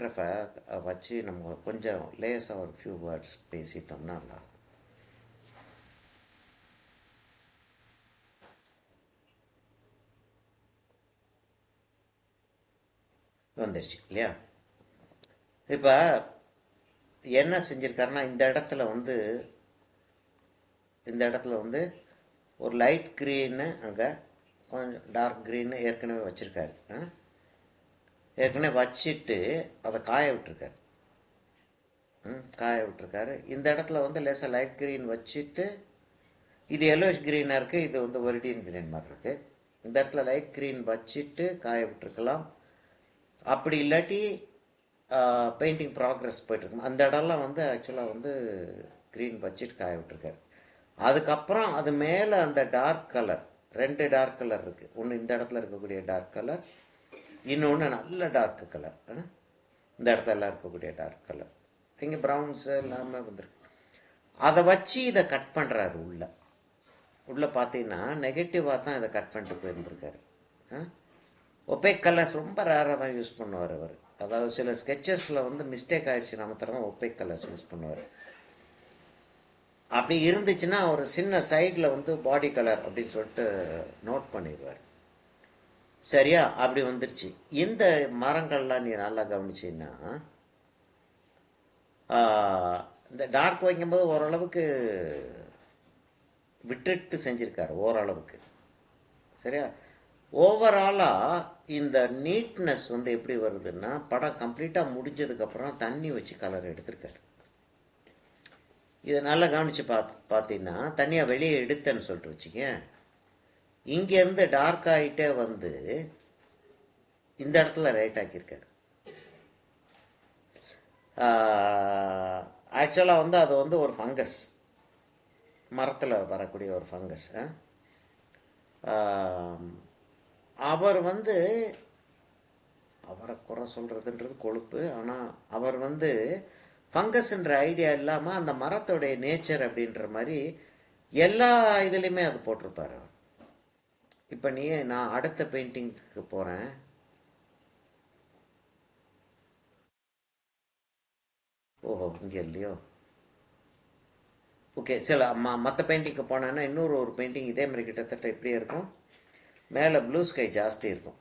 ஃபோட்டோகிராஃபை வச்சு நம்ம கொஞ்சம் லேஸாக ஒரு ஃபியூ வேர்ட்ஸ் பேசிட்டோம்னா நல்லா வந்துடுச்சு இல்லையா? இப்போ என்ன செஞ்சுருக்காருன்னா இந்த இடத்துல வந்து ஒரு லைட் க்ரீனு அங்கே கொஞ்சம் டார்க் க்ரீனு ஏற்கனவே வச்சுருக்காரு. ஏற்கனவே வச்சுட்டு அதை காய விட்டுருக்காரு. இந்த இடத்துல வந்து லேசாக லைட் க்ரீன் வச்சுட்டு இது எல்லோஷ் க்ரீனாக இருக்குது, இது வந்து ஒரிடியன் க்ரீன் மாதிரி இருக்குது. இந்த இடத்துல லைட் க்ரீன் வச்சுட்டு காய விட்டுருக்கலாம். அப்படி இல்லாட்டி பெயிண்டிங் ப்ராக்ரஸ் போய்ட்டுருக்கும். அந்த இடம்லாம் வந்து ஆக்சுவலாக வந்து க்ரீன் வச்சுட்டு காய விட்டுருக்காரு. அதுக்கப்புறம் அது மேலே அந்த டார்க் கலர், 2 டார்க் கலர் இருக்குது. ஒன்று இந்த இடத்துல இருக்கக்கூடிய டார்க் கலர், இன்னொன்று நல்ல டார்க் கலர். இந்த இடத்துல இருக்கக்கூடிய டார்க் கலர், இங்கே ப்ரௌன்ஸ் எல்லாமே வந்துருக்கு. அதை வச்சு இதை கட் பண்ணுறாரு. உள்ளே பார்த்தீங்கன்னா நெகட்டிவாக தான் இதை கட் பண்ணிட்டு போயிருந்துருக்காரு. ஒப்பேக் கலர்ஸ் ரொம்ப ரேராக தான் யூஸ் பண்ணுவார் அவர். அதாவது சில ஸ்கெச்சஸில் வந்து மிஸ்டேக் ஆகிடுச்சு, நம்ம தரம் ஒப்பேக் கலர்ஸ் யூஸ் பண்ணுவார். அப்படி இருந்துச்சுன்னா ஒரு சின்ன சைடில் வந்து பாடி கலர் அப்படின்னு சொல்லிட்டு நோட் பண்ணிடுவார். சரியா? அப்படி வந்துருச்சு. இந்த மரங்கள்லாம் நீ நல்லா கவனிச்சின்னா இந்த டார்க் வைக்கும்போது ஓரளவுக்கு விட்டுட்டு செஞ்சுருக்காரு, ஓரளவுக்கு. சரியா? ஓவராலாக இந்த நீட்னஸ் வந்து எப்படி வருதுன்னா, படம் கம்ப்ளீட்டாக முடிஞ்சதுக்கப்புறம் தண்ணி வச்சு கலர் எடுத்திருக்காரு. இதை நல்லா கவனித்து பார்த்தீங்கன்னா, தனியாக வெளியே எடுத்தேன்னு சொல்லிட்டு வச்சுக்க, இங்கேருந்து டார்க் ஆகிட்டே வந்து இந்த இடத்துல லைட் ஆக்கியிருக்காரு. ஆக்சுவலாக வந்து அது வந்து ஒரு ஃபங்கஸ், மரத்தில் வரக்கூடிய ஒரு ஃபங்கஸ். அவர் வந்து அவரை குறை சொல்கிறதுன்றது கொழுப்பு. ஆனால் அவர் வந்து ஃபங்கஸ்ன்ற ஐடியா இல்லாமல் அந்த மரத்தோடைய நேச்சர் அப்படின்ற மாதிரி எல்லா இதுலேயுமே அது போட்டிருப்பார். இப்போ நான் அடுத்த பெயிண்டிங்க்கு போகிறேன். ஓஹோ, இங்கே இல்லையோ? ஓகே, சில மற்ற பெயிண்டிங்க்கு போனேன்னா ஒரு பெயிண்டிங் இதே மாதிரி கிட்டத்தட்ட இப்படியே இருக்கும். மேலே ப்ளூ ஸ்கை ஜாஸ்தி இருக்கும்.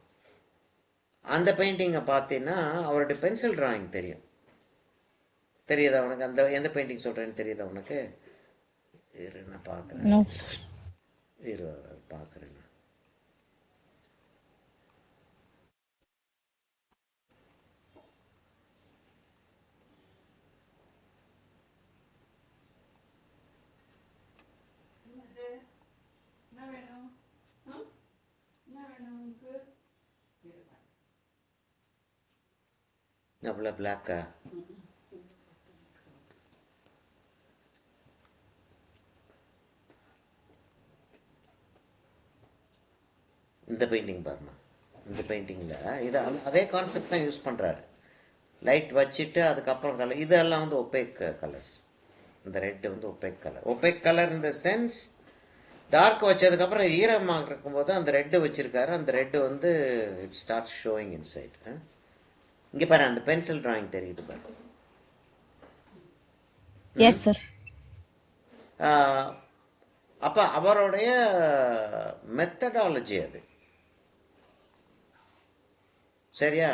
அந்த பெயிண்டிங்கை பார்த்தீங்கன்னா அவருடைய பென்சில் டிராயிங் தெரியும். தெரியுதா உனக்கு? அந்த எந்த பெயிண்டிங் சொல்கிறேன்னு தெரியுதா உனக்கு? இரு, நான் பார்க்குறேன். இரு, பார்க்குறேன். அவ்வளோ பிளாக்கா? இந்த பெயிண்டிங் பாருமா. இந்த பெயிண்டிங்கில் இதை அதே கான்செப்ட் தான் யூஸ் பண்ணுறாரு. லைட் வச்சுட்டு அதுக்கப்புறம் கலர், இதெல்லாம் வந்து ஒப்பேக் கலர்ஸ். இந்த ரெட்டு வந்து ஒப்பேக் கலர். ஒப்பேக் கலர் இந்த சென்ஸ் டார்க் வச்சதுக்கப்புறம் ஈரமாக இருக்கும்போது அந்த ரெட்டு வச்சுருக்காரு. அந்த ரெட்டு வந்து இட் ஸ்டார்ட் ஷோயிங் இன்சைட். இங்கே பாரு, அந்த பென்சில் டிராயிங் தெரியுது பாரு. அப்போ அவருடைய மெத்தடாலஜி அது. சரியா?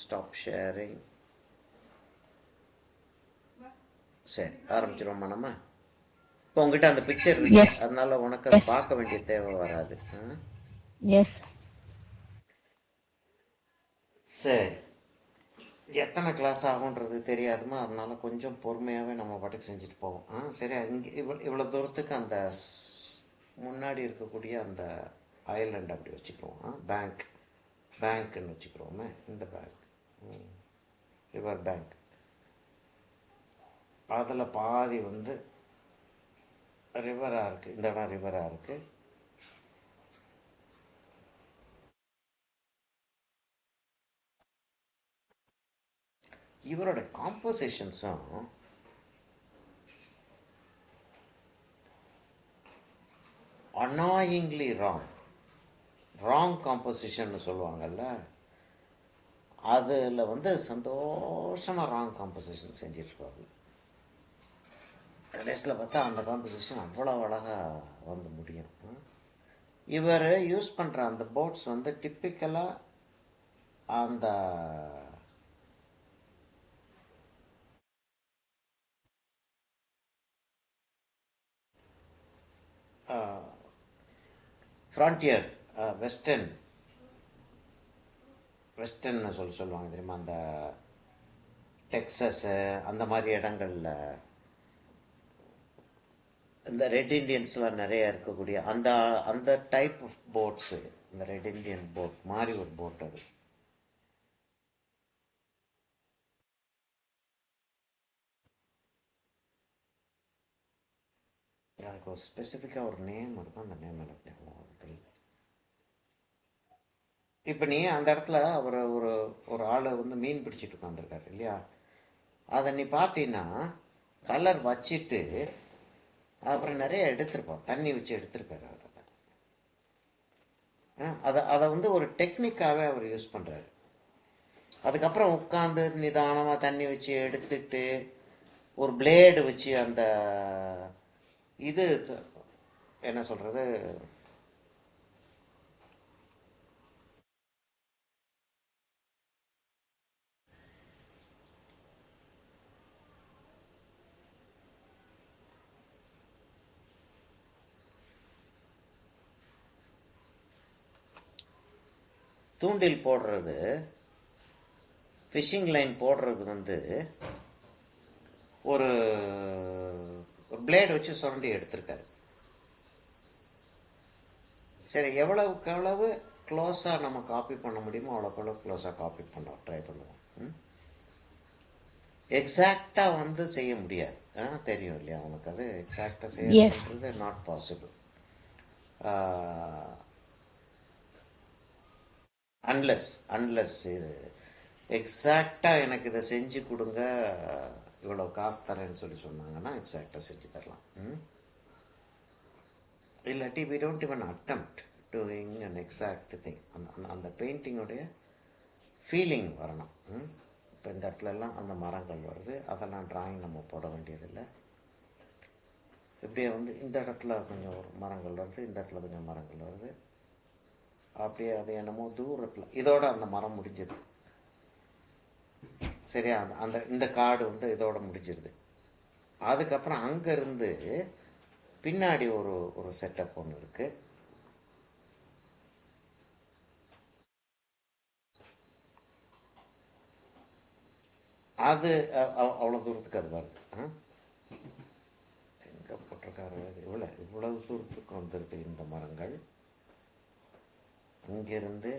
Stop sharing. சரி, ஆரம்பிச்சிருவோமா நம்ம? இப்போ உங்ககிட்ட அந்த பிக்சர் இருக்கு, அதனால உனக்கு அதை பார்க்க வேண்டிய தேவை வராது. சரி, எத்தனை கிளாஸ் ஆகுன்றது தெரியாதுமா, அதனால கொஞ்சம் பொறுமையாகவே நம்ம பாட்டுக்கு செஞ்சுட்டு போவோம். சரியா? இங்கே இவ்வளோ தூரத்துக்கு அந்த முன்னாடி இருக்கக்கூடிய அந்த ஐலண்ட் அப்படி வச்சுக்குவோம். பேங்க்குன்னு வச்சுக்கிறோமே, இந்த பேங்க், ரிவர் பேங்க். அதில் பாதி வந்து ரிவராக இருக்குது. இந்த இடம் ரிவராக இருக்குது. இவரோட காம்போசிஷன்ஸும் அனாயிங்லி ராங் காம்போசிஷன் சொல்லுவாங்கல்ல, அதில் வந்து சந்தோஷமாக ராங் காம்போசிஷன் செஞ்சிட்ருப்பாங்க. கடைசியில் பார்த்தா அந்த காம்போசிஷன் அவ்வளோ அழகாக வந்து முடியும். இவர் யூஸ் பண்ணுற அந்த போட்ஸ் வந்து டிப்பிக்கலாக அந்த ஃப்ரான்டியர் வெஸ்டர்ன் வெஸ்டர்ன்னு சொல்லுவாங்க தெரியுமா, அந்த டெக்ஸஸு அந்த மாதிரி இடங்களில் இந்த ரெட் இண்டியன்ஸ்லாம் நிறைய இருக்கக்கூடிய அந்த அந்த டைப் ஆஃப் போட்ஸு, இந்த ரெட் இண்டியன் போட் மாதிரி ஒரு போட் அது. அதுக்கு ஒரு ஸ்பெசிஃபிக்காக ஒரு நேம் இருக்கும், அந்த நேம் எனக்கு ஞாபகம் வரல. இப்போ நீ அந்த இடத்துல ஒரு ஒரு ஒரு ஆளை வந்து மீன் பிடிச்சிட்டு உட்காந்துருக்காரு இல்லையா, அதை நீ பார்த்தீங்கன்னா கலர் வச்சிட்டு அப்புறம் நிறைய எடுத்திருப்போம், தண்ணி வச்சு எடுத்திருக்காரு அவர். அதை வந்து ஒரு டெக்னிக்காகவே அவர் யூஸ் பண்ணுறாரு. அதுக்கப்புறம் உட்காந்து நிதானமாக தண்ணி வச்சு எடுத்துட்டு ஒரு பிளேடு வச்சு அந்த இது என்ன சொல்கிறது, தூண்டில் போடுறது, ஃபிஷிங் லைன் போடுறது வந்து ஒரு ஒரு பிளேடு வச்சு சுரண்டி எடுத்திருக்காரு. சரி, எவ்வளவுக்கு எவ்வளவு க்ளோஸாக நம்ம காப்பி பண்ண முடியுமோ அவ்வளோக்கு எவ்வளோ க்ளோஸாக காப்பி பண்ண ட்ரை பண்ணுவோம். எக்ஸாக்டாக வந்து செய்ய முடியாது, தெரியும் இல்லையா உனக்கு, அது எக்ஸாக்டாக Yes. செய்யறதுன்றது நாட் பாசிபிள். அன்லெஸ் அன்லெஸ் இது எக்ஸாக்டாக எனக்கு இதை செஞ்சு கொடுங்க, இவ்வளோ காசு தரேன்னு சொன்னாங்கன்னா எக்ஸாக்டாக செஞ்சு தரலாம். இல்லாட்டி we don't even attempt doing an exact thing. அந்த அந்த பெயிண்டிங்கோடைய ஃபீலிங் வரணும். இப்போ இந்த இடத்துலலாம் அந்த மரங்கள் வருது, அதெல்லாம் ட்ராயிங் நம்ம போட வேண்டியதில்லை. இப்படியே வந்து இந்த இடத்துல கொஞ்சம் ஒரு மரங்கள் வருது, இந்த இடத்துல கொஞ்சம் மரங்கள் வருது, அப்படியே அது என்னமோ தூரத்தில் இதோட அந்த மரம் முடிஞ்சது. சரியா, அந்த இந்த காடு வந்து இதோட முடிஞ்சிருது. அதுக்கப்புறம் அங்கேருந்து பின்னாடி ஒரு ஒரு செட்டப் ஒன்று இருக்குது. அது அவ்வளோ தூரத்துக்கு அது வருது. எங்கே போட்டிருக்காரு, இவ்வளவு தூரத்துக்கு வந்துடுது இந்த மரங்கள். இங்கேருந்து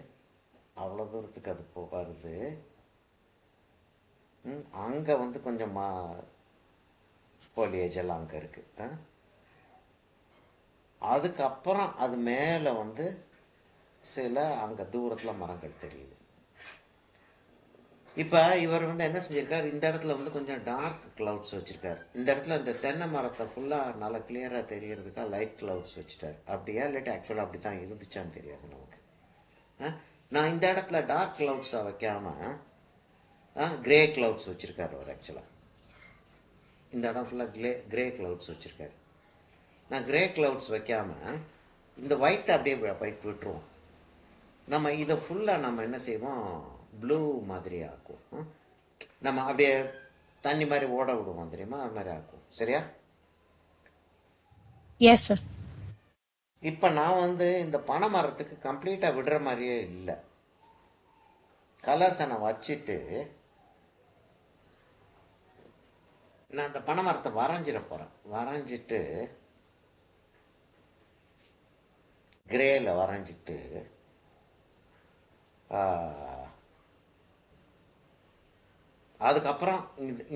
அவ்வளோ தூரத்துக்கு அது வருது. அங்கே வந்து கொஞ்சம் foliage எல்லாம் அங்கே இருக்குது. அதுக்கப்புறம் அது மேலே வந்து சில அங்கே தூரத்தில் மரங்கள் தெரியுது. இப்போ இவர் வந்து என்ன செஞ்சிருக்காரு, இந்த இடத்துல வந்து கொஞ்சம் டார்க் கிளவுட்ஸ் வச்சுருக்காரு. இந்த இடத்துல இந்த தென்னை மரத்தை ஃபுல்லாக நல்லா கிளியராக தெரியறதுக்காக லைட் கிளவுட்ஸ் வச்சுட்டார். அப்படியா இல்லாட்டி ஆக்சுவலாக அப்படி தான் இருந்துச்சான்னு தெரியாது நமக்கு. நான் இந்த இடத்துல டார்க் கிளவுட்ஸை வைக்காமல் கிரே கிளவுட்ஸ் வச்சுருக்காரு அவர். ஆக்சுவலாக இந்த இடம் ஃபுல்லாக கிரே கிளவுட்ஸ் வச்சுருக்காரு. நான் கிரே கிளவுட்ஸ் வைக்காமல் இந்த ஒயிட் அப்படியே ஒயிட் விட்டுருவோம். நம்ம இதை ஃபுல்லாக நம்ம என்ன செய்வோம், ப்ளூ மாதிரி ஆக்கும். நம்ம அப்படியே தண்ணி மாதிரி ஓட விடுவோம் தெரியுமா, அது மாதிரி ஆக்கும். சரியா? Yes, sir. இப்போ நான் வந்து இந்த பனை மரத்துக்கு கம்ப்ளீட்டாக விடுற மாதிரியே இல்லை. கலர்ஸை நான் வச்சுட்டு நான் அந்த பனை மரத்தை வரைஞ்சிட போகிறேன். வரைஞ்சிட்டு கிரேல வரைஞ்சிட்டு அதுக்கப்புறம்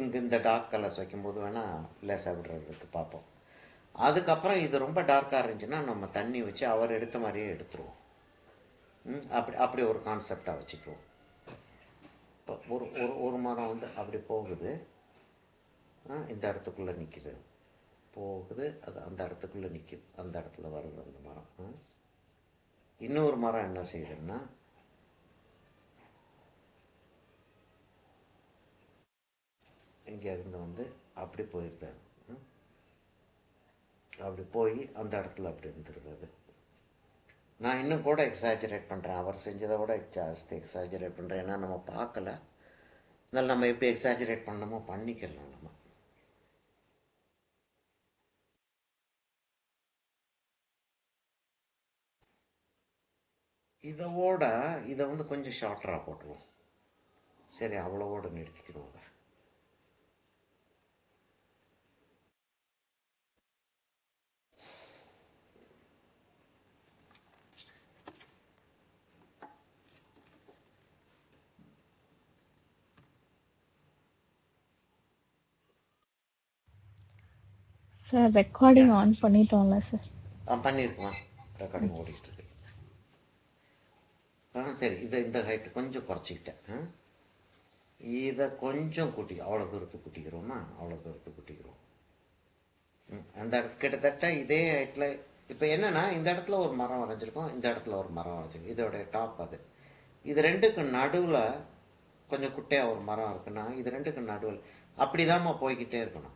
இங்கே இந்த டார்க் கலர்ஸ் வைக்கும்போது வேணால் லேசாக விடுறதுக்கு பார்ப்போம். அதுக்கப்புறம் இது ரொம்ப டார்க்காக இருந்துச்சுன்னா நம்ம தண்ணி வச்சு அவர் எடுத்த மாதிரியே எடுத்துருவோம். அப்படி ஒரு கான்செப்டாக வச்சுக்குவோம். இப்போ ஒரு ஒரு ஒரு மரம் வந்து அப்படி போகுது, இந்த இடத்துக்குள்ளே நிற்கிது, போகுது, அது அந்த இடத்துக்குள்ளே நிற்கிது, அந்த இடத்துல வருது அந்த மரம். இன்னொரு மரம் என்ன செய்யுதுன்னா இங்கே இருந்து வந்து அப்படி போயிருது. அப்படி போய் அந்த இடத்துல அப்படி இருந்துருது அது. நான் இன்னும் கூட எக்ஸாஜரேட் பண்ணுறேன், அவர் செஞ்சதை விட ஜாஸ்தி எக்ஸாஜரேட் பண்ணுறேன். ஏன்னா நம்ம பார்க்கல, அதனால் நம்ம எப்படி எக்ஸாஜரேட் பண்ணணுமோ பண்ணிக்கலாம் நம்ம. இதோட இதை வந்து கொஞ்சம் ஷார்ட்டராக போட்டுருவோம். சரி, அவ்வளோவோட நிறுத்திக்கிறோம் அதை. சார் ரெக்கார்டிங் ஆன் பண்ணிட்டோம்ல சார்? பண்ணியிருக்கலாம், ரெக்கார்டிங் ஓடிட்டு இருக்கு. சரி, இந்த ஹைட்டு கொஞ்சம் குறைச்சிக்கிட்டேன். இதை கொஞ்சம் கூட்டி, அவ்வளோ தூரத்துக்கு கூட்டிக்கிறோமா, அவ்வளோ தூரத்துக்கு கூட்டிக்கிறோம். அந்த இடத்துக்கு கிட்டத்தட்ட இதே ஹைட்டில். இப்போ என்னென்னா, இந்த இடத்துல ஒரு மரம் வரைஞ்சிருக்கோம், இந்த இடத்துல ஒரு மரம் வரைஞ்சிருக்கோம். இதோடைய டாப் அது. இது ரெண்டுக்கு நடுவில் கொஞ்சம் குட்டையாக ஒரு மரம் இருக்குன்னா, இது ரெண்டுக்கு நடுவில் அப்படிதாம்மா போய்கிட்டே இருக்கணும்.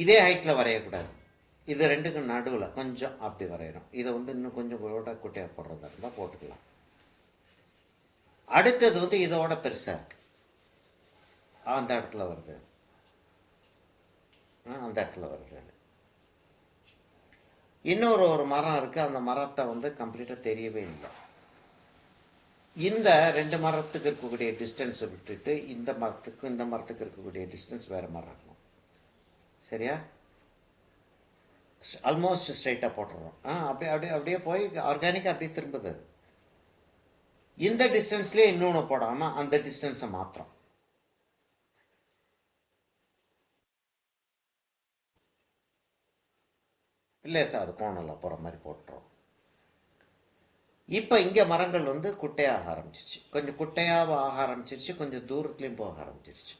இதே ஹைட்டில் வரையக்கூடாது. இது ரெண்டுக்கு நடுவில் கொஞ்சம் அப்படி வரையணும். இதை வந்து இன்னும் கொஞ்சம் கூட குட்டையாக போடுறதா இருந்தால் போட்டுக்கலாம். அடுத்தது வந்து இதோட பெருசாக இருக்கு, அந்த இடத்துல வருது, அந்த இடத்துல வருது அது. இன்னொரு மரம் இருக்குது, அந்த மரத்தை வந்து கம்ப்ளீட்டாக தெரியவே இல்லை. இந்த ரெண்டு மரத்துக்கு இருக்கக்கூடிய டிஸ்டன்ஸை விட்டுட்டு இந்த மரத்துக்கு இருக்கக்கூடிய டிஸ்டன்ஸ் வேறு மாதிரி இருக்கணும். சரியா? ஆல்மோஸ்ட் ஸ்ட்ரைட்டாக போட்டுடுறோம். அப்படியே போய் ஆர்கானிக்காக அப்படியே திரும்புது அது. இந்த டிஸ்டன்ஸ்லேயே இன்னொன்று போடாமல் அந்த டிஸ்டன்ஸை மாத்திரம். இல்லை சார், அது கோணலில் போகிற மாதிரி போட்டுறோம். இப்போ இங்கே மரங்கள் வந்து குட்டையாக ஆரம்பிச்சிருச்சு, கொஞ்சம் குட்டையாக ஆக ஆரம்பிச்சிருச்சு, கொஞ்சம் தூரத்துலேயும் போக ஆரம்பிச்சிருச்சு.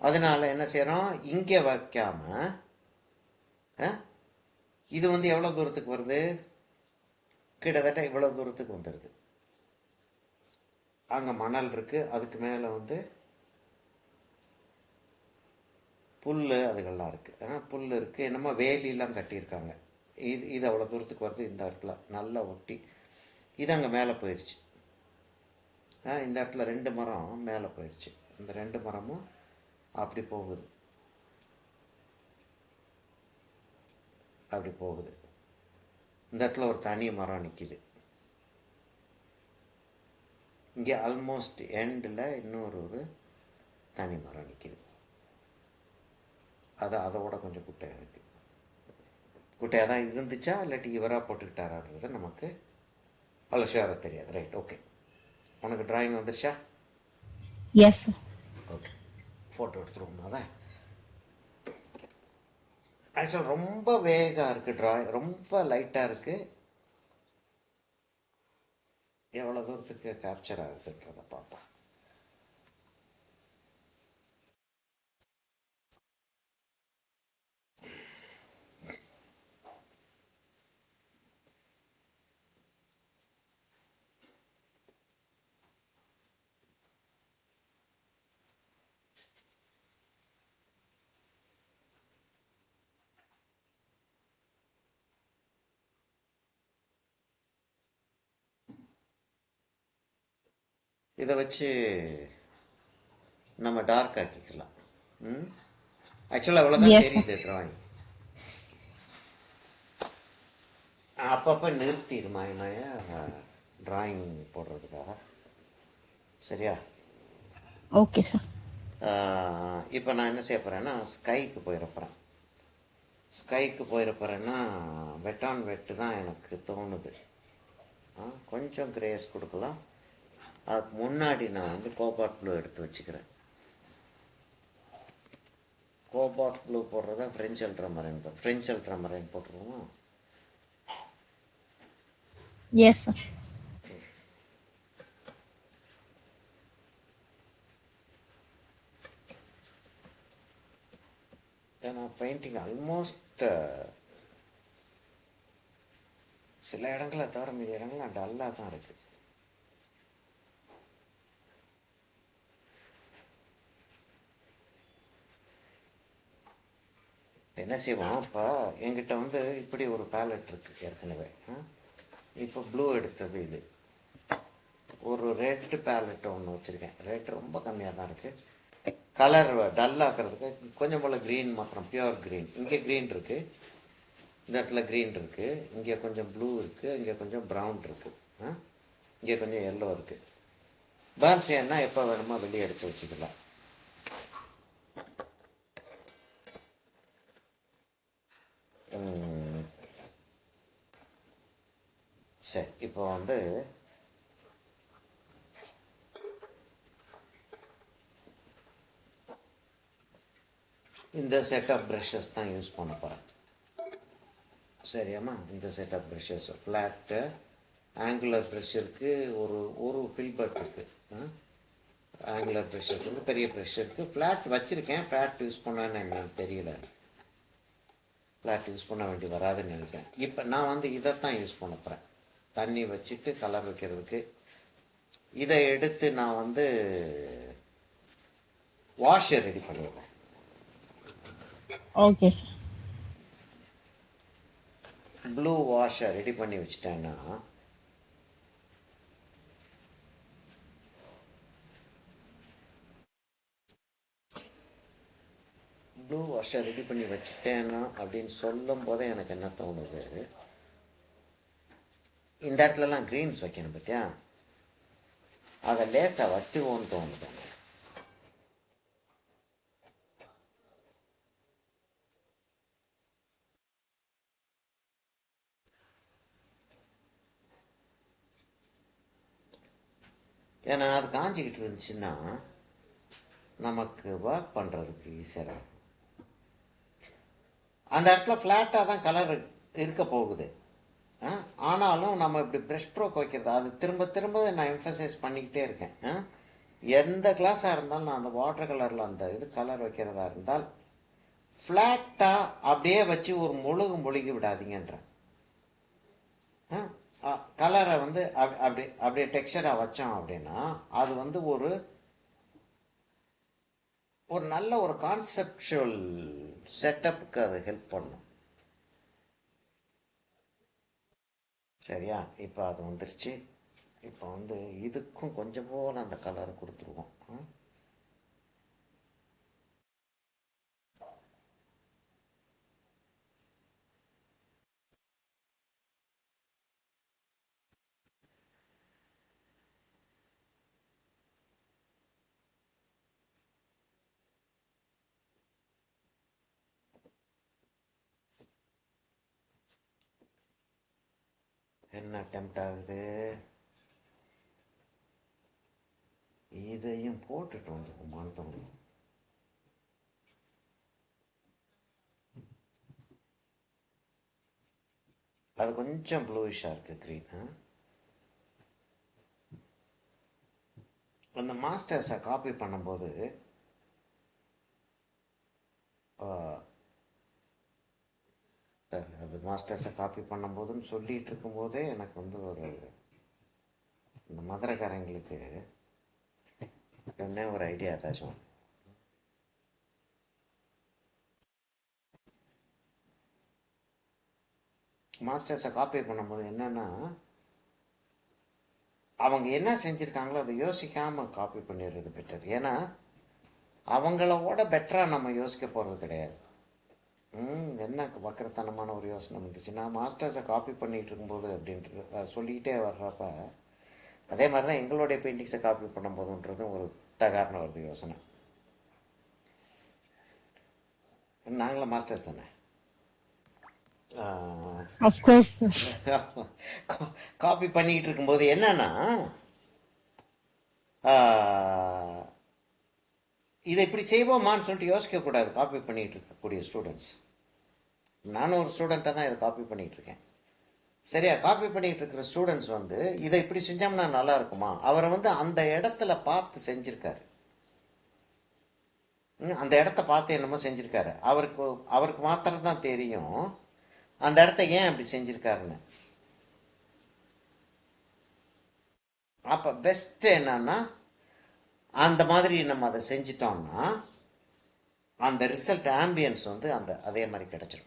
அதனால என்ன செய்கிறோம், இங்கே வைக்காம இது வந்து எவ்வளோ தூரத்துக்கு வருது, கிட்டத்தட்ட இவ்வளோ தூரத்துக்கு வந்துடுது. அங்கே மணல் இருக்குது, அதுக்கு மேலே வந்து புல் அதுகள்லாம் இருக்குது. புல் இருக்குது, என்னமோ வேலிலாம் கட்டியிருக்காங்க. இது அவ்வளோ தூரத்துக்கு வருது. இந்த இடத்துல நல்லா ஒட்டி இது அங்கே மேலே போயிடுச்சு. இந்த இடத்துல ரெண்டு மரம் மேலே போயிடுச்சு. இந்த ரெண்டு மரமும் அப்படி போகுது, அப்படி போகுது. இந்த இடத்துல ஒரு தனி மரம் நிற்கிது. இங்கே ஆல்மோஸ்ட் எண்டில் இன்னொரு தனி மரம் நிற்கிது. அதோட கொஞ்சம் குட்டையாக இருக்குது. குட்டையாக தான் இருந்துச்சா இல்லாட்டி இவராக போட்டுக்கிட்டாரான்றது நமக்கு அவ்வளோ ஷுவராக தெரியாது. Right, okay. உனக்கு டிராயிங் வந்துருச்சா? எஸ். ஓகே, ஃபோட்டோ எடுத்துருவோம். அதான் ஆக்சுவல் ரொம்ப வேகாக இருக்குது டிராயிங், ரொம்ப லைட்டாக இருக்குது. எவ்வளோ தூரத்துக்கு கேப்சர் ஆகுதுன்றதை பார்ப்போம். இதை வச்சு நம்ம டார்க் ஆக்கிக்கலாம். ஆக்சுவலாக அவ்வளோதான் Yes, sir. தெரியுது டிராயிங். அப்பப்போ நிறுத்திடுமா என்னைய டிராயிங் போடுறதுக்காக. சரியா? Okay, sir. இப்போ நான் என்ன செய்ய போகிறேன்னா ஸ்கைக்கு போயிடப்போகிறேன். ஸ்கைக்கு போயிடப்போகிறேன்னா வெட் ஆன் வெட்டு தான் எனக்கு தோணுது. கொஞ்சம் கிரேஸ் கொடுக்கலாம். அதுக்கு முன்னாடி நான் வந்து கோபால்ட் ப்ளூ எடுத்து வச்சுக்கிறேன். கோபால்ட் ப்ளூ போடுறதா ஃப்ரெஞ்ச் அல்ட்ராமரைன் போட்டுருவோமா? Yes, sir. ஏன்னா பெயிண்டிங் ஆல்மோஸ்ட் சில இடங்களை தவிர மீதி இடங்கள்லாம் டல்லாக தான் இருக்குது. என்ன செய்வோம் இப்போ என்கிட்ட வந்து இப்படி ஒரு பேலட் இருக்குது ஏற்கனவே. இப்போ ப்ளூ எடுத்தது இது. ஒரு ரெட் பேலட் ஒன்று வச்சுருக்கேன். ரேட்டு ரொம்ப கம்மியாக தான் இருக்குது. கலர் டல்லாக்கிறதுக்கு கொஞ்சம் போல் க்ரீன் மாத்திரம், பியூர் க்ரீன். இங்கே க்ரீன் இருக்குது, இந்த இடத்துல க்ரீன் இருக்குது, இங்கே கொஞ்சம் ப்ளூ இருக்குது, இங்கே கொஞ்சம் ப்ரௌன் இருக்குது, இங்கே கொஞ்சம் எல்லோ இருக்குது. பேர்ன்ஸ் ஏன்னா எப்போ வேணுமோ வெளியே எடுத்து வச்சுக்கலாம். சரி, இப்போ வந்து இந்த செட் ஆஃப் ப்ரஷஸ் தான் யூஸ் பண்ண போகிறேன். சரியாம்மா? இந்த set of brushes flat angular brush இருக்குது, ஒரு ஃபில்பர்ட் இருக்குது. ஆங்குலர் ப்ரஷ் இருக்குது, பெரிய ப்ரஷ் இருக்குது. ஃப்ளாட் வச்சுருக்கேன், ஃப்ளாட் யூஸ் பண்ணேன்னு என்னன்னு தெரியல. ஃப்ளாட் யூஸ் பண்ண வேண்டி வராதுன்னு நினைக்கிறேன். இப்போ நான் வந்து இதைத்தான் யூஸ் பண்ண போகிறேன், தண்ணி வச்சுட்டு கலர் வைக்கிறதுக்கு. இதை எடுத்து நான் வந்து வாஷர் ரெடி பண்ணிடுவேன். Okay sir. Blue washer ready பண்ணி வச்சுட்டேன்னா ப்ளூ வாஷர் ரெடி பண்ணி வச்சுட்டேன்னா அப்படின்னு சொல்லும் போதே எனக்கு என்ன தோணுது, இந்த இடத்துலலாம் க்ரீன்ஸ் வைக்கணும் பற்றியா, அதை லேட்டாக வச்சுவோன்னு தோணுது. ஏன்னா அது காஞ்சிக்கிட்டு இருந்துச்சுன்னா நமக்கு ஒர்க் பண்ணுறதுக்கு ஈஸியாக. அந்த இடத்துல ஃப்ளாட்டாக தான் கலர் இருக்க போகுது. ஆனாலும் நம்ம இப்படி ப்ரெஷ் ஸ்ட்ரோக் வைக்கிறது, அது திரும்ப திரும்ப நான் எம்ஃபசைஸ் பண்ணிக்கிட்டே இருக்கேன். எந்த கிளாஸாக இருந்தாலும் நான் அந்த வாட்டர் கலரில் அந்த இது கலர் வைக்கிறதா இருந்தால் ஃப்ளாட்டாக அப்படியே வச்சு ஒரு முழுகி விடாதீங்கன்றேன். கலரை வந்து அப்படியே டெக்ஸ்சராக வச்சோம் அப்படின்னா அது வந்து ஒரு நல்ல ஒரு கான்செப்டுவல் செட்டப்புக்கு அது ஹெல்ப் பண்ணும். சரியா? இப்போ அது வந்துருச்சு. இப்போ வந்து இதுக்கும் கொஞ்சம் போல் அந்த கலர் கொடுத்துருவோம். என்ன டெம்ட் ஆகுது, இதையும் போட்டுட்டு வந்துக்குமான்னு தோணுது. அது கொஞ்சம் ப்ளூயிஷாக இருக்குது க்ரீன். அந்த மாஸ்டர்ஸை காப்பி பண்ணும்போது அது மாஸ்டர்ஸை காப்பி பண்ணும்போதுன்னு சொல்லிகிட்டு இருக்கும்போதே எனக்கு வந்து ஒரு இந்த மதுரைக்காரங்களுக்கு என்ன ஒரு ஐடியா ஏதாச்சும். மாஸ்டர்ஸை காப்பி பண்ணும்போது என்னன்னா அவங்க என்ன செஞ்சுருக்காங்களோ அதை யோசிக்காமல் காப்பி பண்ணிடுறது பெட்டர். ஏன்னா அவங்களோட பெட்டராக நம்ம யோசிக்க போகிறது கிடையாது. என்ன வக்கரத்தனமான ஒரு யோசனை வந்துச்சுன்னா மாஸ்டர்ஸை காப்பி பண்ணிகிட்டு இருக்கும்போது அப்படின்ட்டு அதை சொல்லிக்கிட்டே வர்றப்ப அதே மாதிரி தான் எங்களுடைய பெயிண்டிங்ஸை காப்பி பண்ணும்போதுன்றது ஒரு தகாரண வருது யோசனை. நாங்களும் மாஸ்டர்ஸ் தானே. காப்பி பண்ணிக்கிட்டு இருக்கும்போது என்னன்னா இதை இப்படி செய்வோமான்னு சொல்லிட்டு யோசிக்கக்கூடாது. காப்பி பண்ணிகிட்டு இருக்கக்கூடிய ஸ்டூடெண்ட்ஸ், நானும் ஒரு ஸ்டூடெண்ட்டாக தான் இதை காப்பி பண்ணிகிட்டு இருக்கேன். சரியா? காப்பி பண்ணிகிட்டு இருக்கிற ஸ்டூடெண்ட்ஸ் வந்து இதை இப்படி செஞ்சோம்னா நல்லா இருக்குமா, அவரை வந்து அந்த இடத்துல பார்த்து செஞ்சுருக்காரு, அந்த இடத்த பார்த்து என்னமோ செஞ்சுருக்காரு. அவருக்கு மாத்திரம் தான் தெரியும் அந்த இடத்த ஏன் அப்படி செஞ்சுருக்காருன்னு. அப்போ பெஸ்ட்டு என்னன்னா அந்த மாதிரி நம்ம அதை செஞ்சிட்டோம்னா அந்த ரிசல்ட் ஆம்பியன்ஸ் வந்து அந்த அதே மாதிரி கிடைச்சிடும்.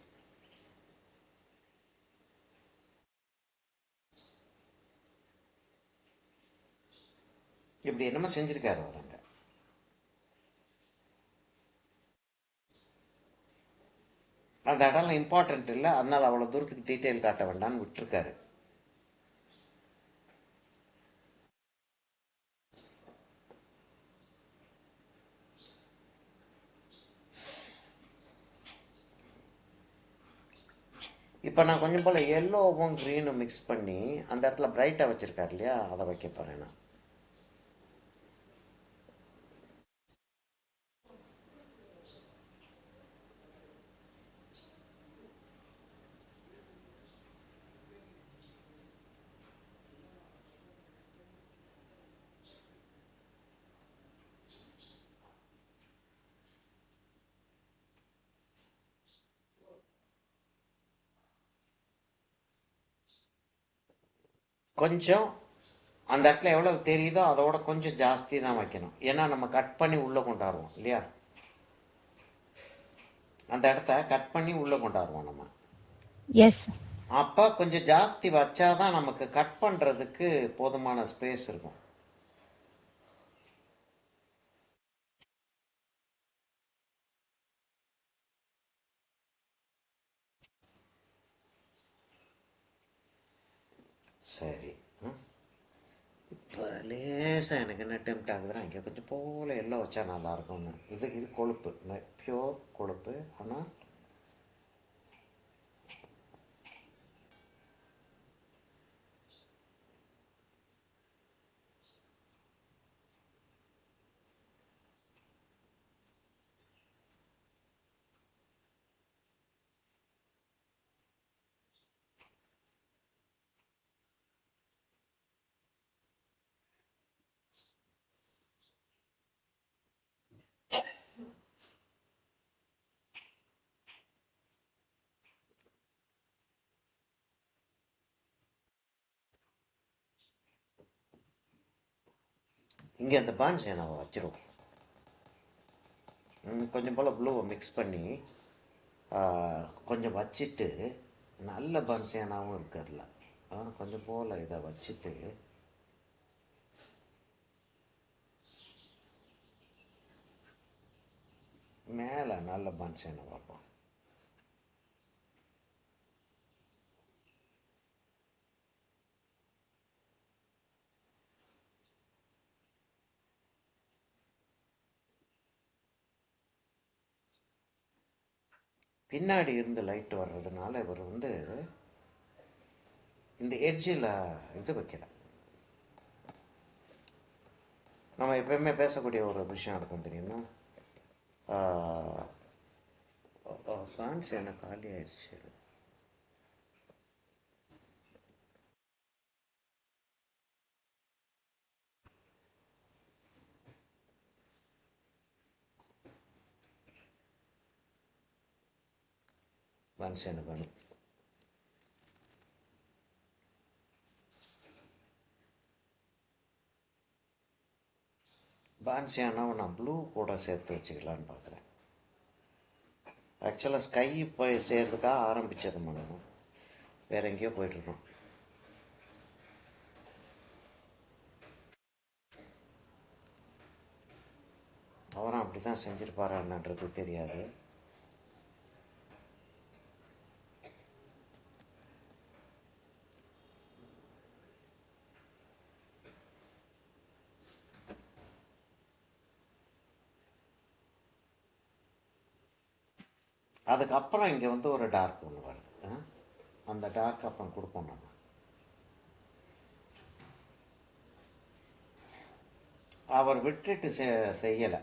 இப்படி என்னமோ செஞ்சிருக்காரு அவர் அங்க. அந்த இடம்லாம் இம்பார்ட்டன்ட் இல்லை, அதனால அவ்வளோ தூரத்துக்கு டீட்டெயில் காட்ட வேண்டாம்னு விட்டுருக்காரு. இப்போ நான் கொஞ்சம் போல் எல்லோவும் க்ரீனும் மிக்ஸ் பண்ணி அந்த இடத்துல பிரைட்டாக வச்சுருக்காரு இல்லையா, அதை வைக்க போகிறேன் நான். கொஞ்சம் அந்த இடத்துல எவ்வளோ தெரியுதோ அதோட கொஞ்சம் ஜாஸ்தி தான் வைக்கணும், ஏன்னா நம்ம கட் பண்ணி உள்ளே கொண்டாடுவோம் இல்லையா. அந்த இடத்த கட் பண்ணி உள்ளே கொண்டாடுவோம் நம்ம. Yes sir. அப்போ கொஞ்சம் ஜாஸ்தி வச்சாதான் நமக்கு கட் பண்ணுறதுக்கு போதுமான ஸ்பேஸ் இருக்கும். சரி. இப்போ லேசாக எனக்கு என்ன டெம்ட் ஆகுதுன்னா, இங்கே கொஞ்சம் போல் எல்லாம் வச்சா நல்லாயிருக்கும்னு. இது கொழுப்பு, பியோர் கொழுப்பு. ஆனால் இங்கே அந்த பான்ஸ் நம்ம வச்சிருவோம். கொஞ்சம் போல் ப்ளூவை மிக்ஸ் பண்ணி கொஞ்சம் வச்சுட்டு, நல்ல பன்சியானாவும் இருக்குது அதில். கொஞ்சம் போல் இதை வச்சுட்டு மேலே நல்ல பன்சியானா பார்ப்போம். பின்னாடி இருந்து லைட் வர்றதுனால இவர் வந்து இந்த எட்ஜில் இது வைக்கல. நம்ம எப்பயுமே பேசக்கூடிய ஒரு விஷயம் இருக்கும் தெரியுமா, ஃபேன்ஸ் எனக்கு காலி ஆயிடுச்சு. ஃபேன்ஸ் எனக்கு வேணும். பான்சியானாவை நான் ப்ளூ கூட சேர்த்து வச்சுக்கலான்னு பார்க்குறேன். ஆக்சுவலாக ஸ்கை போய் சேர்றதுக்காக ஆரம்பித்தது மனம், வேற எங்கேயோ போயிட்டுருக்கோம். அவரும் அப்படி தான் செஞ்சுருப்பாரான்றது தெரியாது. அதுக்கப்புறம் இங்கே வந்து ஒரு டார்க் ஒன்று வருது. அந்த டார்க் அப்புறம் கொடுப்போம் நம்ம. அவர் விட்டுட்டு செய்யலை,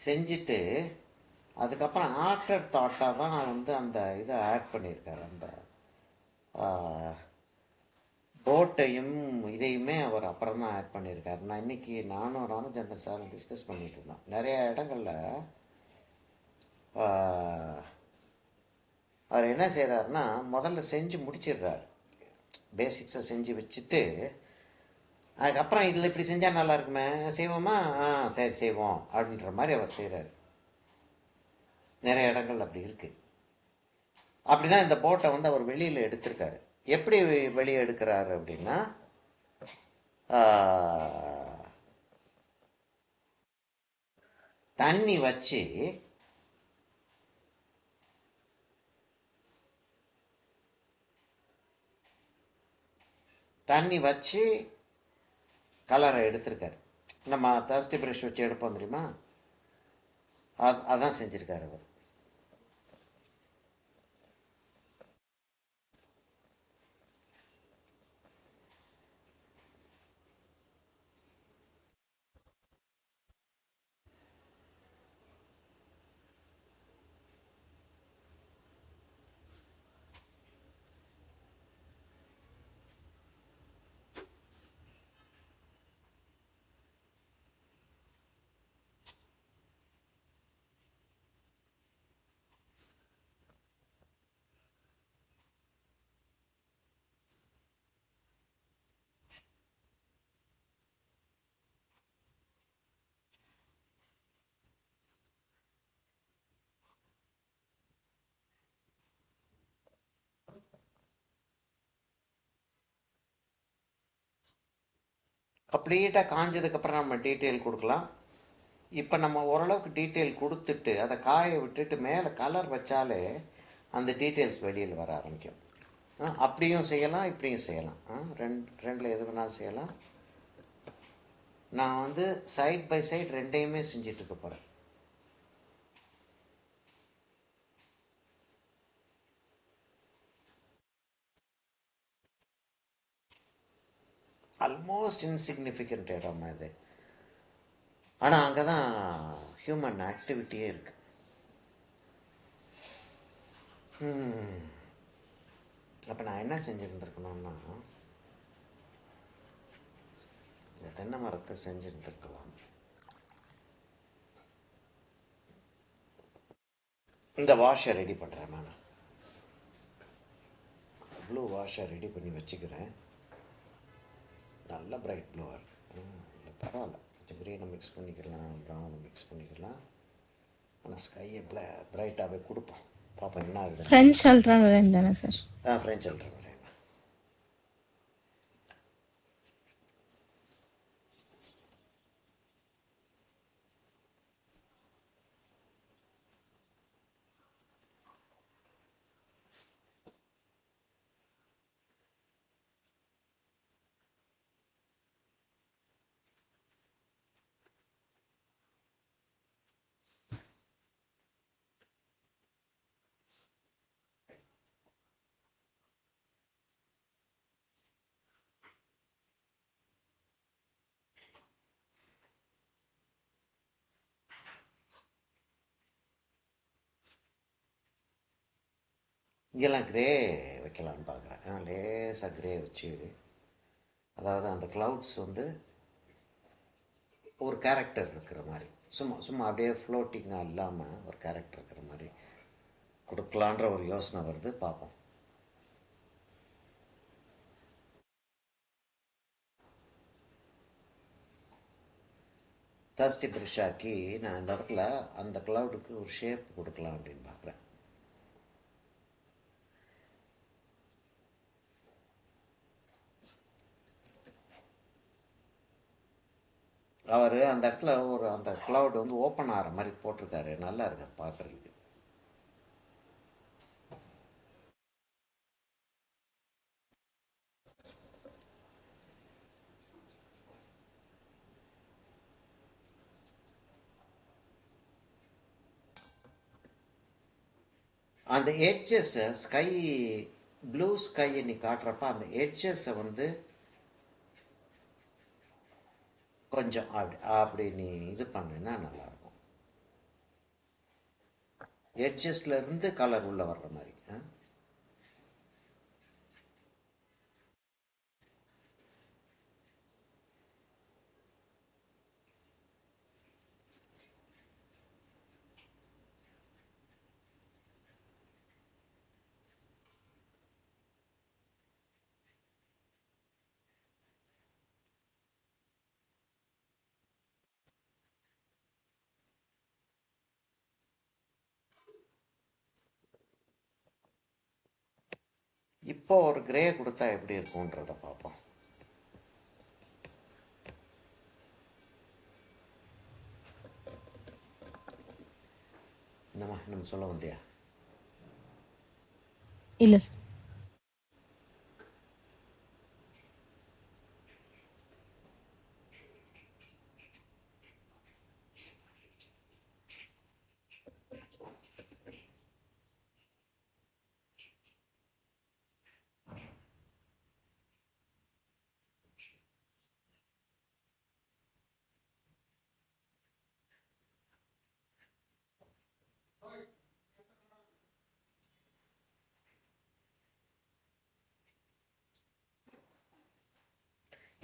செஞ்சுட்டு அதுக்கப்புறம் ஆஃப்டர் தாட்டாக தான் வந்து அந்த இதை ஆட் பண்ணியிருக்காரு. அந்த போட்டையும் இதையுமே அவர் அப்புறம் தான் ஆட் பண்ணியிருக்காரு. நான் இன்னைக்கு நானும் ராமச்சந்திரன் சாரும் டிஸ்கஸ் பண்ணிட்டு இருந்தோம். நிறைய இடங்கள்ல அவர் என்ன செய்கிறாருன்னா, முதல்ல செஞ்சு முடிச்சிடுறாரு, பேசிக்ஸை செஞ்சு வச்சுட்டு அதுக்கப்புறம் இதில் இப்படி செஞ்சால் நல்லா இருக்குமே, செய்வோமா, சரி செய்வோம் அப்படின்ற மாதிரி அவர் செய்கிறாரு. நிறைய இடங்கள் அப்படி இருக்கு. அப்படிதான் இந்த போட்டை வந்து அவர் வெளியில் எடுத்திருக்காரு. எப்படி வெளியே எடுக்கிறாரு அப்படின்னா, ஆஹ், தண்ணி வச்சு தண்ணி வச்சு கலரை எடுத்திருக்காரு. நம்ம தர்ஸ்டி ப்ரஷ் வச்சு எடுப்போம் தெரியுமா, அதான் செஞ்சிருக்காரு அவர். கம்ப்ளீட்டாக காஞ்சதுக்கப்புறம் நம்ம டீட்டெயில் கொடுக்கலாம். இப்போ நம்ம ஓரளவுக்கு டீட்டெயில் கொடுத்துட்டு அதை காய விட்டுட்டு மேலே கலர் வச்சாலே அந்த டீட்டெயில்ஸ் வெளியில் வர ஆரம்பிக்கும். அப்படியும் செய்யலாம், இப்படியும் செய்யலாம். ரெண்டில் எது வேணாலும் செய்யலாம். நான் வந்து சைட் பை சைட் ரெண்டையுமே செஞ்சுட்டு இருக்க போகிறேன். ஆல்மோஸ்ட் இன்சிக்னிஃபிகண்ட் இடம் இது. ஆனால் அங்கே தான் ஹியூமன் ஆக்டிவிட்டியே இருக்கு. அப்போ நான் என்ன செஞ்சுருந்துருக்கணும்னா, இந்த தென்னை மரத்தை செஞ்சுருந்துருக்கலாம். இந்த வாஷை ரெடி பண்ணுறேன் நான். ப்ளூ வாஷை ரெடி பண்ணி வச்சுக்கிறேன். நல்ல பிரைட் ப்ளூவாக இருக்குது. இல்லை பரவாயில்ல, கொஞ்சம் க்ரீனை மிக்ஸ் பண்ணிக்கலாம், ப்ரௌனை மிக்ஸ் பண்ணிக்கலாம். ஆனால் ஸ்கையை பிரைட்டாகவே கொடுப்போம். பார்ப்போம் என்ன ஆகுது. ஃப்ரெஞ்ச் அல்ட்ரா வரைன் தானே சார்? French ultra வரைன். இங்கெல்லாம் க்ரே வைக்கலான்னு பார்க்குறேன். லேசாக க்ரே வச்சு, அதாவது அந்த க்ளவுட்ஸ் வந்து ஒரு கேரக்டர் இருக்கிற மாதிரி, சும்மா சும்மா அப்படியே ஃப்ளோட்டிங்காக இல்லாமல் ஒரு கேரக்டர் இருக்கிற மாதிரி கொடுக்கலான்ற ஒரு யோசனை வருது. பார்ப்போம். தர்ஸ்டி ப்ரஷாக்கி நான் இந்த இடத்துல அந்த க்ளவுடுக்கு ஒரு ஷேப் கொடுக்கலாம் அப்படின்னு பார்க்குறேன். அவர் அந்த இடத்துல ஒரு அந்த க்ளவுட் வந்து ஓப்பன் ஆகிற மாதிரி போட்டிருக்காரு. நல்லா இருக்கு அது பார்க்குறதுக்கு. அந்த எட்ஜஸை ஸ்கை ப்ளூ ஸ்கை நீ காட்டுறப்ப அந்த எட்ஜஸை வந்து கொஞ்சம் அப்படி நீ இது பண்ணுன்னா நல்லாயிருக்கும். எட்ஜஸ்ல இருந்து கலர் உள்ள வர்ற மாதிரி. இப்போ ஒரு கிரே கொடுத்தா எப்படி இருக்கும்ன்றத பார்ப்போம். என்னம்மா நம்ம சொல்ல வந்தியா? இல்லை சார்.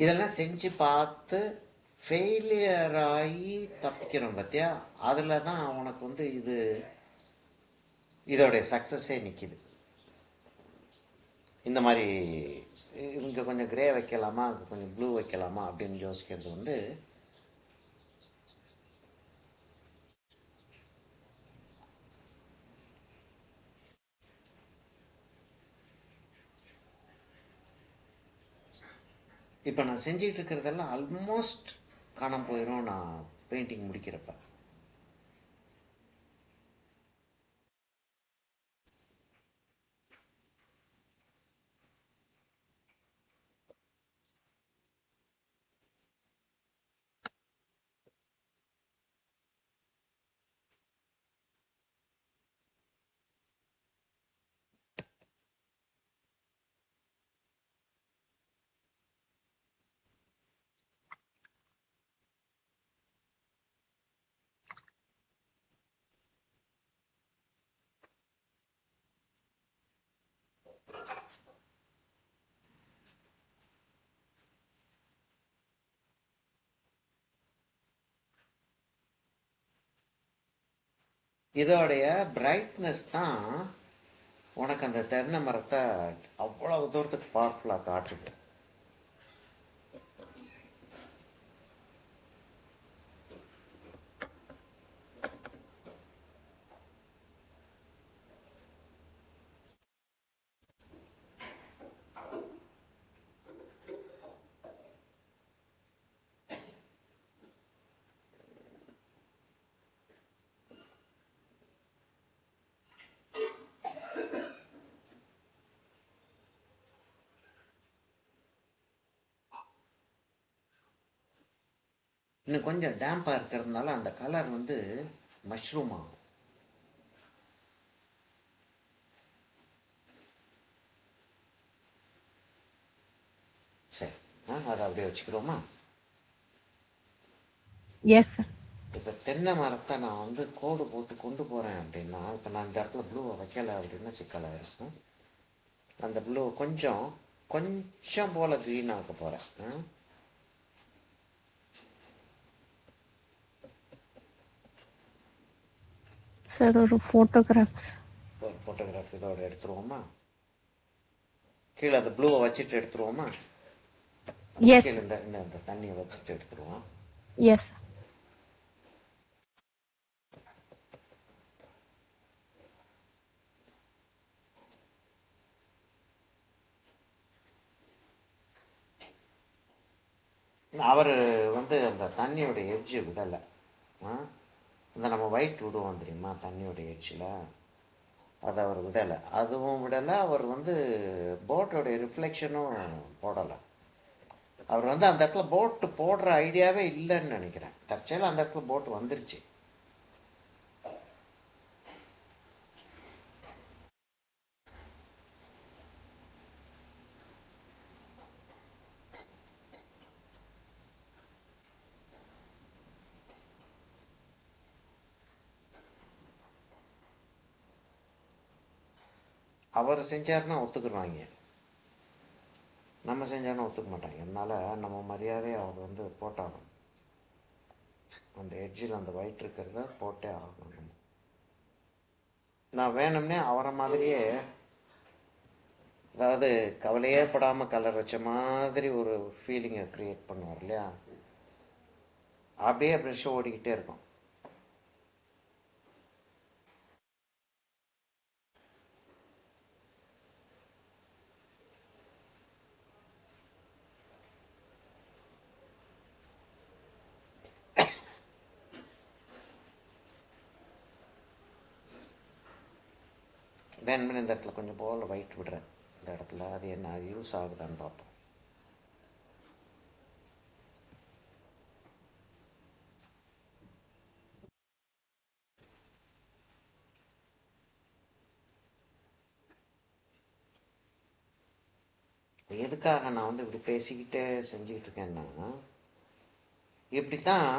இதெல்லாம் செஞ்சு பார்த்து ஃபெயிலியர் ஆகி தப்பிக்கிறோம் பார்த்தியா, அதில் தான் உனக்கு வந்து இதோடைய சக்ஸஸே நிற்கிது. இந்த மாதிரி இங்கே கொஞ்சம் கிரே வைக்கலாமா, அங்கே கொஞ்சம் ப்ளூ வைக்கலாமா அப்படின்னு யோசிக்கிறது வந்து இப்போ நான் செஞ்சிட்டு இருக்கிறதெல்லாம் ஆல்மோஸ்ட் காணாம போயிடும் நான் பெயிண்டிங் முடிக்கிறப்ப. இதோடைய பிரைட்னஸ் தான் உனக்கு அந்த தென்னை மரத்தை அவ்வளவு தூரத்துக்கு பவர்ஃபுல்லாக காட்டுது. இன்னும் கொஞ்சம் டேம்பாக இருக்கிறதுனால அந்த கலர் வந்து மஷ்ரூம் ஆகும். சரி, அதை அப்படியே வச்சுக்கிறோமா? Yes sir. இப்போ தென்னை மரத்தை நான் வந்து கோடு போட்டு கொண்டு போகிறேன் அப்படின்னா, இப்போ நான் இந்த இடத்துல ப்ளூவை வைக்கலை அப்படின்னா சிக்கலாயிருக்கும். அந்த ப்ளூ கொஞ்சம் கொஞ்சம் போல் க்ரீன் ஆக்க போகிறேன். சார் ஒரு ஃபோட்டோகிராஃப்ஸ். ஒரு ஃபோட்டோகிராஃப் இதோட எடுத்துருவோமா? கீழே அந்த ப்ளூவை வச்சுட்டு எடுத்துருவோமா? எஸ். கீழே இந்த தண்ணியை வச்சுட்டு எடுத்துருவோம். எஸ். அவர் வந்து அந்த தண்ணியோட எட்ஜு விடலை. இந்த நம்ம ஒயிட் விடுவோம் தெரியுமா தண்ணியோட எட்ஜில், அதை அவர் விடலை. அதுவும் விடலை. அவர் வந்து போட்டோடைய ரிஃப்ளெக்ஷனும் போடலை. அவர் வந்து அந்த இடத்துல போட்டு போடுற ஐடியாவே இல்லைன்னு நினைக்கிறேன். தற்செயலாக அந்த இடத்துல போட்டு வந்துருச்சு. அவர் செஞ்சாருன்னா ஒத்துக்குருவாங்க, நம்ம செஞ்சாருன்னா ஒத்துக்க மாட்டாங்க. அதனால நம்ம மரியாதையை அவர் வந்து போட்டாகணும். அந்த எட்ஜில் அந்த ஒயிட் இருக்கிறத போட்டே ஆகணும். நான் வேணும்னே அவரை மாதிரியே, அதாவது கவலையே படாமல் கலர் வச்ச மாதிரி ஒரு ஃபீலிங்கை க்ரியேட் பண்ணுவார் இல்லையா, அப்படியே ப்ரெஷ் ஓடிக்கிட்டே இருக்கும். வேணுமென்னு இந்த இடத்துல கொஞ்சம் போல் ஒயிட் விடுறேன் இந்த இடத்துல. அது என்ன அது யூஸ் ஆகுதான்னு பார்ப்போம். எதுக்காக நான் வந்து இப்படி பேசிக்கிட்டே செஞ்சுக்கிட்டு இருக்கேன்னா, இப்படி தான்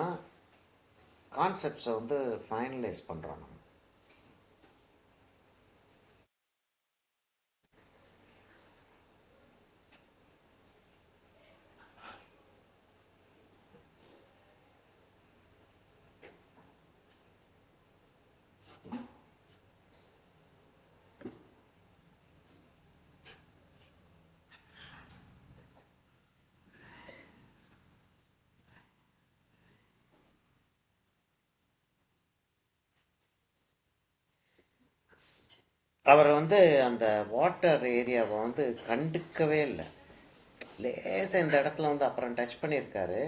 கான்செப்ட்ஸை வந்து ஃபைனலைஸ் பண்ணுறோம் நம்ம. அவர் வந்து அந்த வாட்டர் ஏரியாவை வந்து கண்டுக்கவே இல்லை. லேசாக இந்த இடத்துல வந்து அப்புறம் டச் பண்ணியிருக்காரு,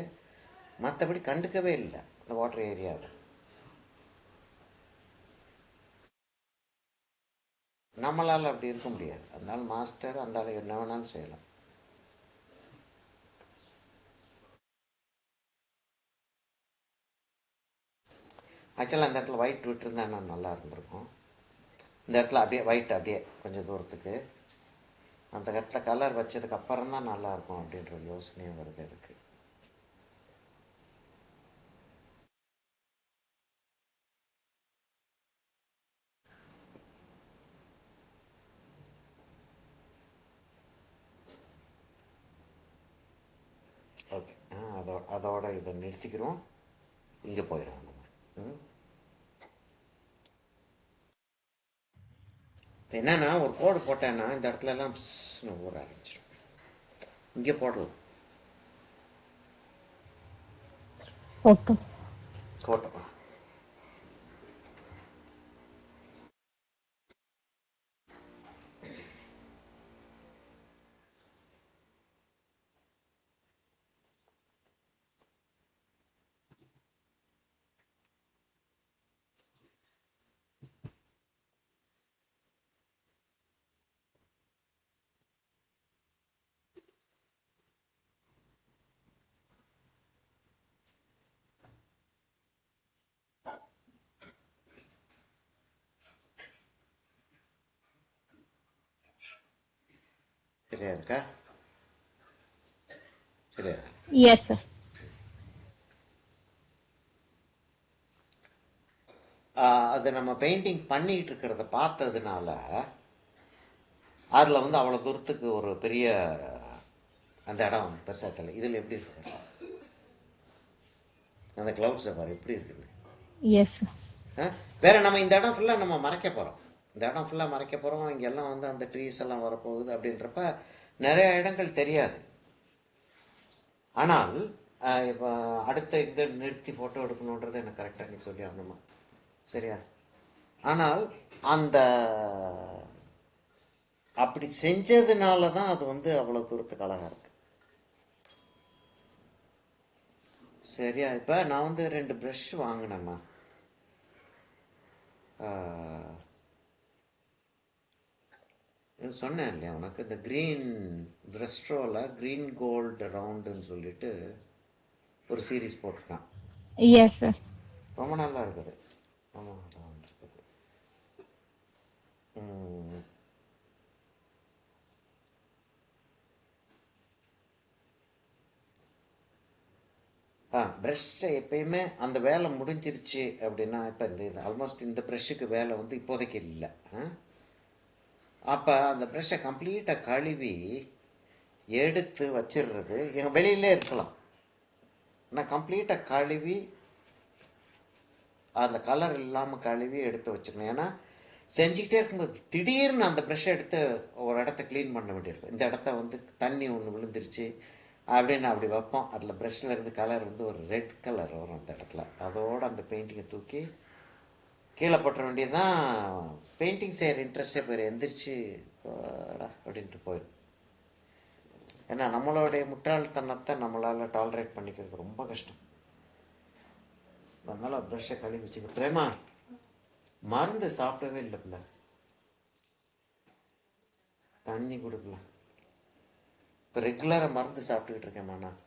மற்றபடி கண்டுக்கவே இல்லை இந்த வாட்டர் ஏரியாவை. நம்மளால் அப்படி இருக்க முடியாது. அதனால மாஸ்டர் அந்த ஆள் என்ன வேணாலும் செய்யலாம். ஆக்சுவலாக அந்த இடத்துல ஒயிட் விட்டுருந்தா இன்னும் நல்லா இருந்திருக்கும். இந்த இடத்துல அப்படியே ஒயிட் அப்படியே கொஞ்சம் தூரத்துக்கு அந்த இடத்துல கலர் வச்சதுக்கு அப்புறம் தான் நல்லாயிருக்கும் அப்படின்ற ஒரு யோசனையும் வருது எனக்கு. ஓகே, அதோட இதை நிறுத்திக்கிறோம். இங்கே போயிடும் நம்ம. இப்போ என்னன்னா ஒரு கோடு போட்டேன்னா இந்த இடத்துல எல்லாம் ஊற ஆரம்பிச்சிடும். இங்கே போடலாம். Photo. போட்டோம். சரியா இருக்கா? சரியா? Yes, sir. அது நம்ம பெயிண்டிங் பண்ணிகிட்டு இருக்கிறத பார்த்ததுனால அதில் வந்து அவ்வளோ தூரத்துக்கு ஒரு பெரிய அந்த இடம் பெருசாக தெரியல. இதில் எப்படி இருக்கு அந்த கிளவுட்ஸை பாரு எப்படி இருக்குன்னு. Yes, sir. வேற நம்ம இந்த இடம் ஃபுல்லாக நம்ம மறைக்க போகிறோம். இந்த இடம் ஃபுல்லாக மறைக்க போகிறோம். இங்கெல்லாம் வந்து அந்த ட்ரீஸ் எல்லாம் வரப்போகுது அப்படின்றப்ப நிறைய இடங்கள் தெரியாது. ஆனால் இப்போ அடுத்த இங்கே நிறுத்தி ஃபோட்டோ எடுக்கணுன்றது எனக்கு கரெக்டாக நீ சொல்லி ஆகணுமா? சரியா? ஆனால் அந்த அப்படி செஞ்சதுனால தான் அது வந்து அவ்வளோ தூரத்துக்கு அழகாக இருக்கு. சரியா? இப்போ நான் வந்து 2 ப்ரஷ் வாங்கினேம்மா. இது சொன்னேன் இல்லையா உனக்கு, இந்த க்ரீன் ப்ரெஸ்ட்ரோவில் க்ரீன் கோல்டு ரவுண்டுன்னு சொல்லிட்டு ஒரு சீரீஸ் போட்டிருக்கான். Yes, sir. ரொம்ப நல்லா இருக்குது. ரொம்ப நல்லா வந்துருக்குது. ப்ரெஷ்ஷை எப்பயுமே அந்த வேலை முடிஞ்சிருச்சு அப்படின்னா, இப்போ இந்த இது ஆல்மோஸ்ட் இந்த ப்ரெஷ்ஷுக்கு வேலை வந்து இப்போதைக்கு இல்லை. அப்போ அந்த ப்ரெஷ்ஷை கம்ப்ளீட்டாக கழுவி எடுத்து வச்சிடுறது. எங்கள் வெளியிலே இருக்கலாம், நான் கம்ப்ளீட்டாக கழுவி அதில் கலர் இல்லாமல் கழுவி எடுத்து வச்சுக்கணும். ஏன்னா செஞ்சுக்கிட்டே இருக்கும்போது திடீர்னு அந்த ப்ரெஷ்ஷை எடுத்து ஒரு இடத்த க்ளீன் பண்ண வேண்டியிருக்கும். இந்த இடத்த வந்து தண்ணி ஒன்று விழுந்துருச்சு அப்படின்னு அப்படி வைப்போம். அதில் ப்ரெஷ்ஷில் இருந்து கலர் வந்து ஒரு ரெட் கலர் வரும் அந்த இடத்துல. அதோடு அந்த பெயிண்டிங்கை தூக்கி கீழே போட்டுற வேண்டியதுதான். பெயிண்டிங் செய்கிற இன்ட்ரெஸ்டே போயிடும். எந்திரிச்சு அப்படின்ட்டு போயிடும். ஏன்னா நம்மளுடைய முட்டாள்தனத்தை நம்மளால் டாலரேட் பண்ணிக்கிறது ரொம்ப கஷ்டம். அதனால் ப்ரெஷ்ஷை கழுவி வச்சுக்க. பிரேமா மருந்து சாப்பிடவே இல்லை பிள்ளை. தண்ணி கொடுக்கலாம். இப்போ ரெகுலராக மருந்து சாப்பிட்டுக்கிட்டு இருக்கேன் நான்.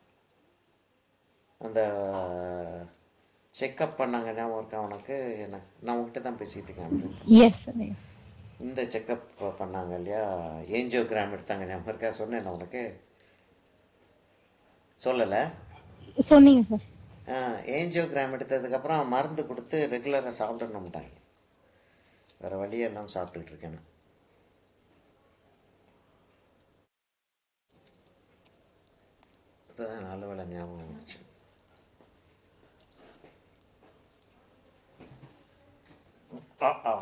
அந்த செக்கப் பண்ணாங்க ஞாபகம் இருக்கா உனக்கு? எனக்கு நான் உங்ககிட்ட தான் பேசிகிட்டு இருக்கேன். Yes, sir. Yes. இந்த செக்கப் பண்ணாங்க இல்லையா, ஏஞ்சியோகிராம் எடுத்தாங்க ஞாபகம் இருக்கா? சொன்னேன் நான் உனக்கு, சொல்லலை? சொன்னீங்க சார். ஏஞ்சியோகிராம் எடுத்ததுக்கப்புறம் மருந்து கொடுத்து ரெகுலராக சாப்பிடணும்ட்டாங்க. வேறு வழியெல்லாம் சாப்பிட்டுக்கிட்டு இருக்கேன் நான். இப்போ தான் நல்ல வேலை ஞாபகம் வந்துச்சு. ஆ.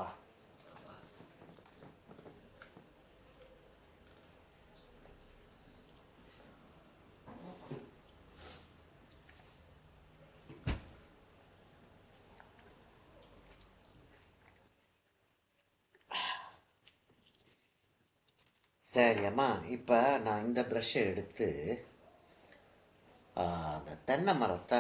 சரி அம்மா, இப்போ நான் இந்த ப்ரஷ்ஷை எடுத்து அந்த தென்னை மரத்தை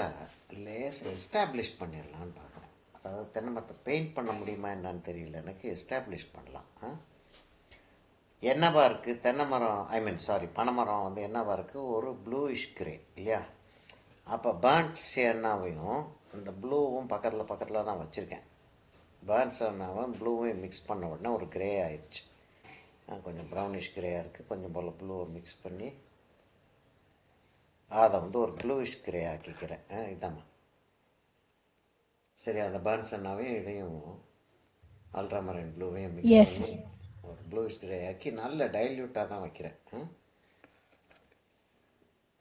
எஸ்டாப்ளிஷ் பண்ணிடலான்னு பார்க்குறேன். அதாவது தென்னை மரத்தை பெயிண்ட் பண்ண முடியுமா என்னன்னு தெரியல எனக்கு. எஸ்டாப்ளிஷ் பண்ணலாம். என்னவா இருக்குது தென்னை மரம், பனைமரம் வந்து என்னவா இருக்குது, ஒரு ப்ளூயிஷ் கிரே இல்லையா? அப்போ பேர்ன்ட் எண்ணாவையும் இந்த ப்ளூவும் பக்கத்தில் தான் வச்சுருக்கேன். பேர்ன்ஸ் எண்ணாவும் ப்ளூவையும் மிக்ஸ் பண்ண உடனே ஒரு கிரே ஆயிடுச்சு. கொஞ்சம் ப்ரௌனிஷ் கிரேயாக இருக்குது. கொஞ்சம் போல் ப்ளூவை மிக்ஸ் பண்ணி அதை வந்து ஒரு ப்ளூயிஷ் கிரே ஆக்கிக்கிறேன். இதாம்மா. சரி, அந்த பேர்ன்ஸ் எண்ணாவையும் இதையும் அல்ட்ராமரைன் ப்ளூவையும் மிக்ஸ் Yes, பண்ணி sir. ஒரு ப்ளூயிஷ் கிரே ஆக்கி நல்ல டைல்யூட்டாக தான் வைக்கிறேன்.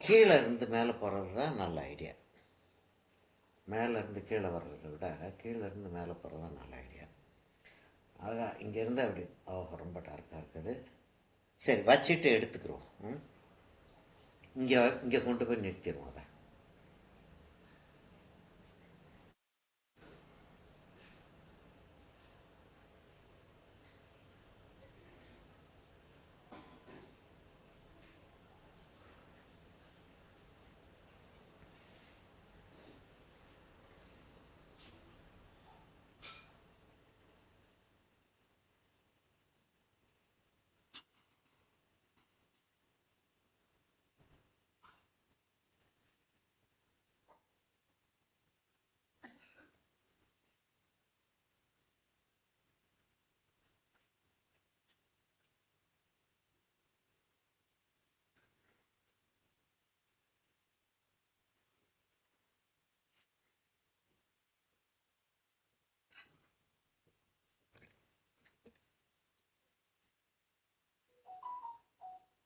கீழே இருந்து மேலே போகிறது தான் நல்ல ஐடியா. மேலே இருந்து கீழே வர்றதை விட கீழே இருந்து மேலே போகிறது தான் நல்ல ஐடியா. ஆக இங்கேருந்து அப்படி ரொம்ப டார்க்காக இருக்குது. சரி, வச்சுட்டு எடுத்துக்கிறோம். இங்கே கொண்டு போய் நிறுத்திடுவோம் அதை.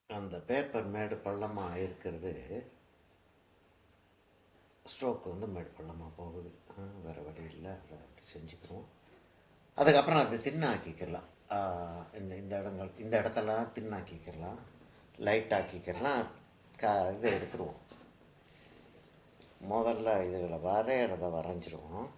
அந்த பேப்பர் மேடு பள்ளமாக இருக்கிறது, ஸ்ட்ரோக் வந்து மேடு பள்ளமாக போகுது. வேறு வழி இல்லை, அதை அப்படி செஞ்சுக்கிறோம். அதுக்கப்புறம் அதை தின்னாக்கிக்கலாம். இந்த இடத்தெல்லாம் தின்னாக்கிக்கலாம், லைட்டாக்கிக்கலாம். இதை எடுத்துருவோம். முதல்ல இதுகளை வரைகிறத வரைஞ்சிருவோம்.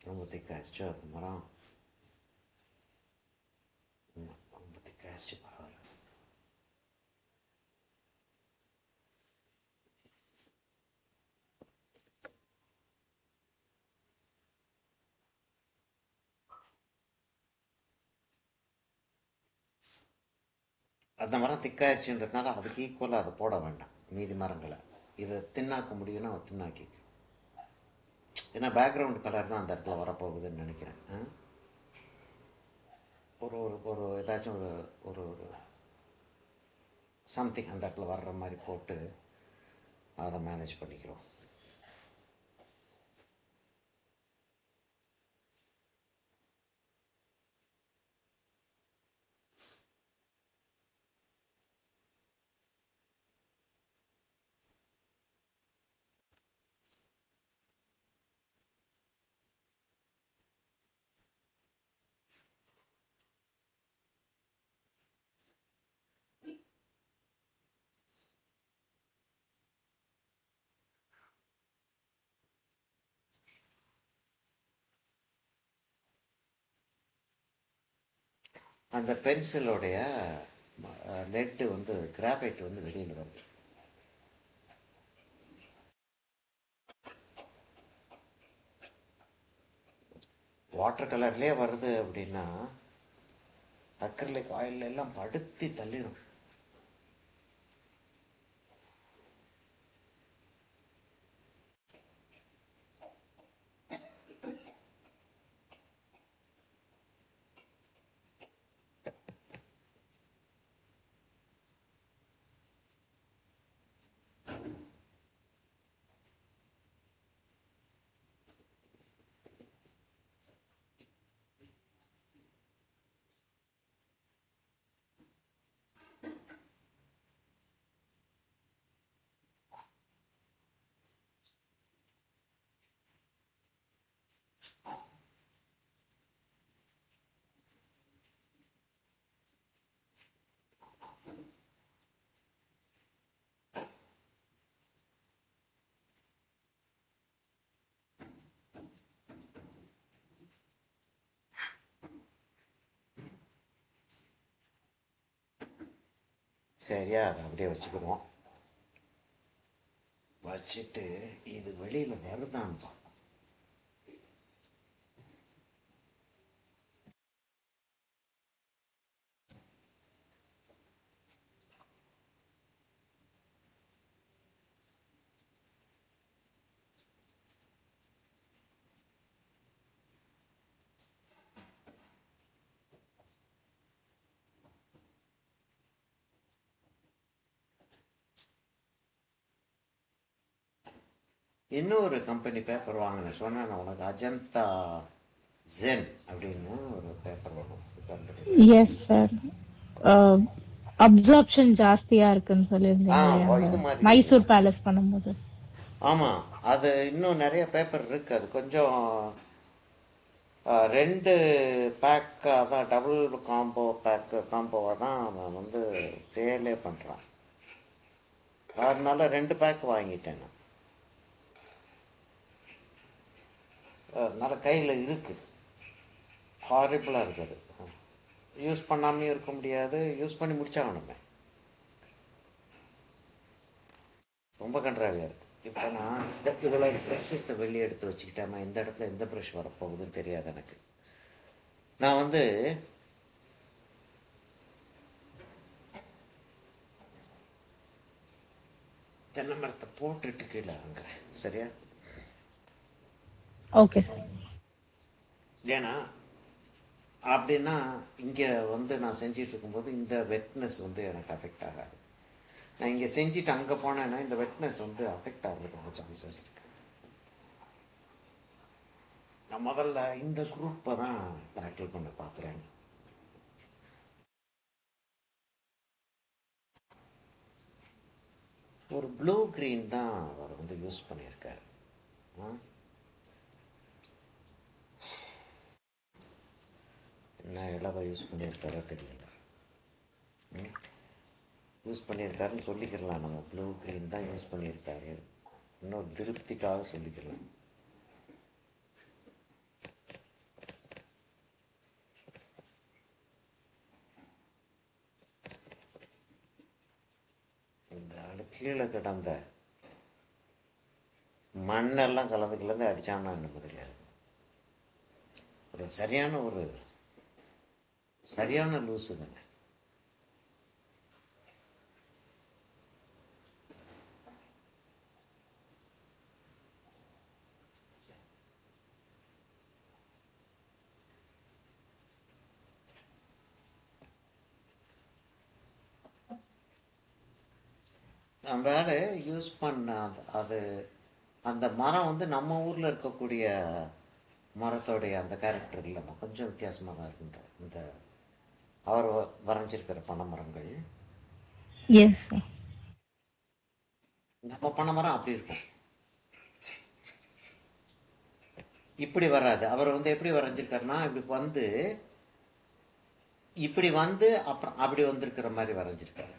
ரொம்ப திக்காயிடுச்சு அது மரம். ரொம்ப திக்காயிடுச்சு, பரவாயில்ல. அந்த மரம் திக்காயிடுச்சுன்றதுனால அதுக்கு ஈக்குவலாக அதை போட வேண்டாம். மீதி மரங்களை இதை தின்னாக்க முடியும்னா தின்னாக்கிக்க. ஏன்னா பேக்ரவுண்ட் கலர் தான் அந்த இடத்துல வரப்போகுதுன்னு நினைக்கிறேன். ஒரு ஒரு ஒரு ஏதாச்சும் ஒரு ஒரு ஒரு சம்திங் அந்த இடத்துல வர்ற மாதிரி போட்டு அதை மேனேஜ் பண்ணிக்கிறோம். அந்த பென்சிலோடைய லெட்டு வந்து கிராஃபைட் வந்து வெளியில் வருது. வாட்டர் கலர்லேயே வருது அப்படின்னா அக்ரிலிக் ஆயில் எல்லாம் படுத்தி தள்ளிடும். சரியா, அதை அப்படியே வச்சுக்கிடுவோம். வச்சுட்டு இது வெளியில் வருதான்னு பார்ப்போம். இன்னொரு கம்பெனி பேப்பர் வாங்கினேன், சொன்னேன் உனக்கு, அஜந்தா ஜென் அப்படின்னு ஒரு பேப்பர் வரும் கம்பெனி. Yes sir. அப்சார்ப்ஷன் ஜாஸ்தியா இருக்குன்னு சொல்லியிருந்தீங்க இல்லையா இது அந்த மாதிரி. மைசூர் பேலஸ் பண்ணும்போது. ஆமாம், அது இன்னும் நிறைய பேப்பர் இருக்குது. அது கொஞ்சம் 2 பேக், அதான் டபுள் காம்போவாக தான் நான் வந்து சேலே பண்ணுறேன். அதனால 2 பேக் வாங்கிட்டேன் நான். அதனால கையில் இருக்குது. ஹாரிபிளாக இருக்குது. யூஸ் பண்ணாமையும் இருக்க முடியாது, யூஸ் பண்ணி முடிச்சாகணுமே. ரொம்ப கன்றாவியாக இருக்குது. இப்போ நான் இவ்வளோ ப்ரெஷ்ஷை வெளியே எடுத்து வச்சுக்கிட்டேன். இந்த இடத்துல எந்த ப்ரெஷ் வரப்போகுதுன்னு தெரியாது எனக்கு. நான் வந்து தென்னை மரத்தை போட்டுட்டு கீழே வாங்குறேன். சரியா? Okay sir. ஏன்னா அப்படின்னா இங்கே வந்து நான் செஞ்சிட்டு இருக்கும்போது இந்த வெட்னஸ் வந்து எனக்கு அஃபெக்ட் ஆகாது. நான் இங்கே செஞ்சுட்டு அங்கே போனேன்னா இந்த வெட்னஸ் வந்து அஃபெக்ட் ஆகிறதுக்கான சான்சஸ் இருக்கு. நான் முதல்ல இந்த குரூப்பை தான் டேக்கிள் பண்ண பார்க்குறேன். ஒரு ப்ளூ கிரீன் தான் அவர் வந்து யூஸ் பண்ணியிருக்காரு. என்ன இளவா யூஸ் பண்ணியிருக்காரோ தெரியல. யூஸ் பண்ணியிருக்காருன்னு சொல்லிக்கலாம். நம்ம ப்ளூ கிரீன் தான் யூஸ் பண்ணியிருக்காரு, இன்னொரு திருப்திக்காக சொல்லிக்கலாம். இந்த ஆள் கீழே கிடந்த மண்ணெல்லாம் கலந்து அடித்தான்னா என்ன தெரியாது. ஒரு சரியான லூஸு தானே. அந்த ஆள் யூஸ் பண்ண அது அந்த மரம் வந்து நம்ம ஊரில் இருக்கக்கூடிய மரத்தோடைய அந்த கேரக்டர் இல்லாமல் கொஞ்சம் வித்தியாசமாக தான் இருக்கு. இந்த அவர் வரைஞ்சிருக்கிற பனைமரங்கள், எஸ் சார். நம்ம பனைமரம் அப்படி இருக்கும், இப்படி வராது. அவர் வந்து எப்படி வரைஞ்சிருக்காருன்னா இப்படி வந்து அப்புறம் அப்படி வந்திருக்கிற மாதிரி வரைஞ்சிருக்காரு.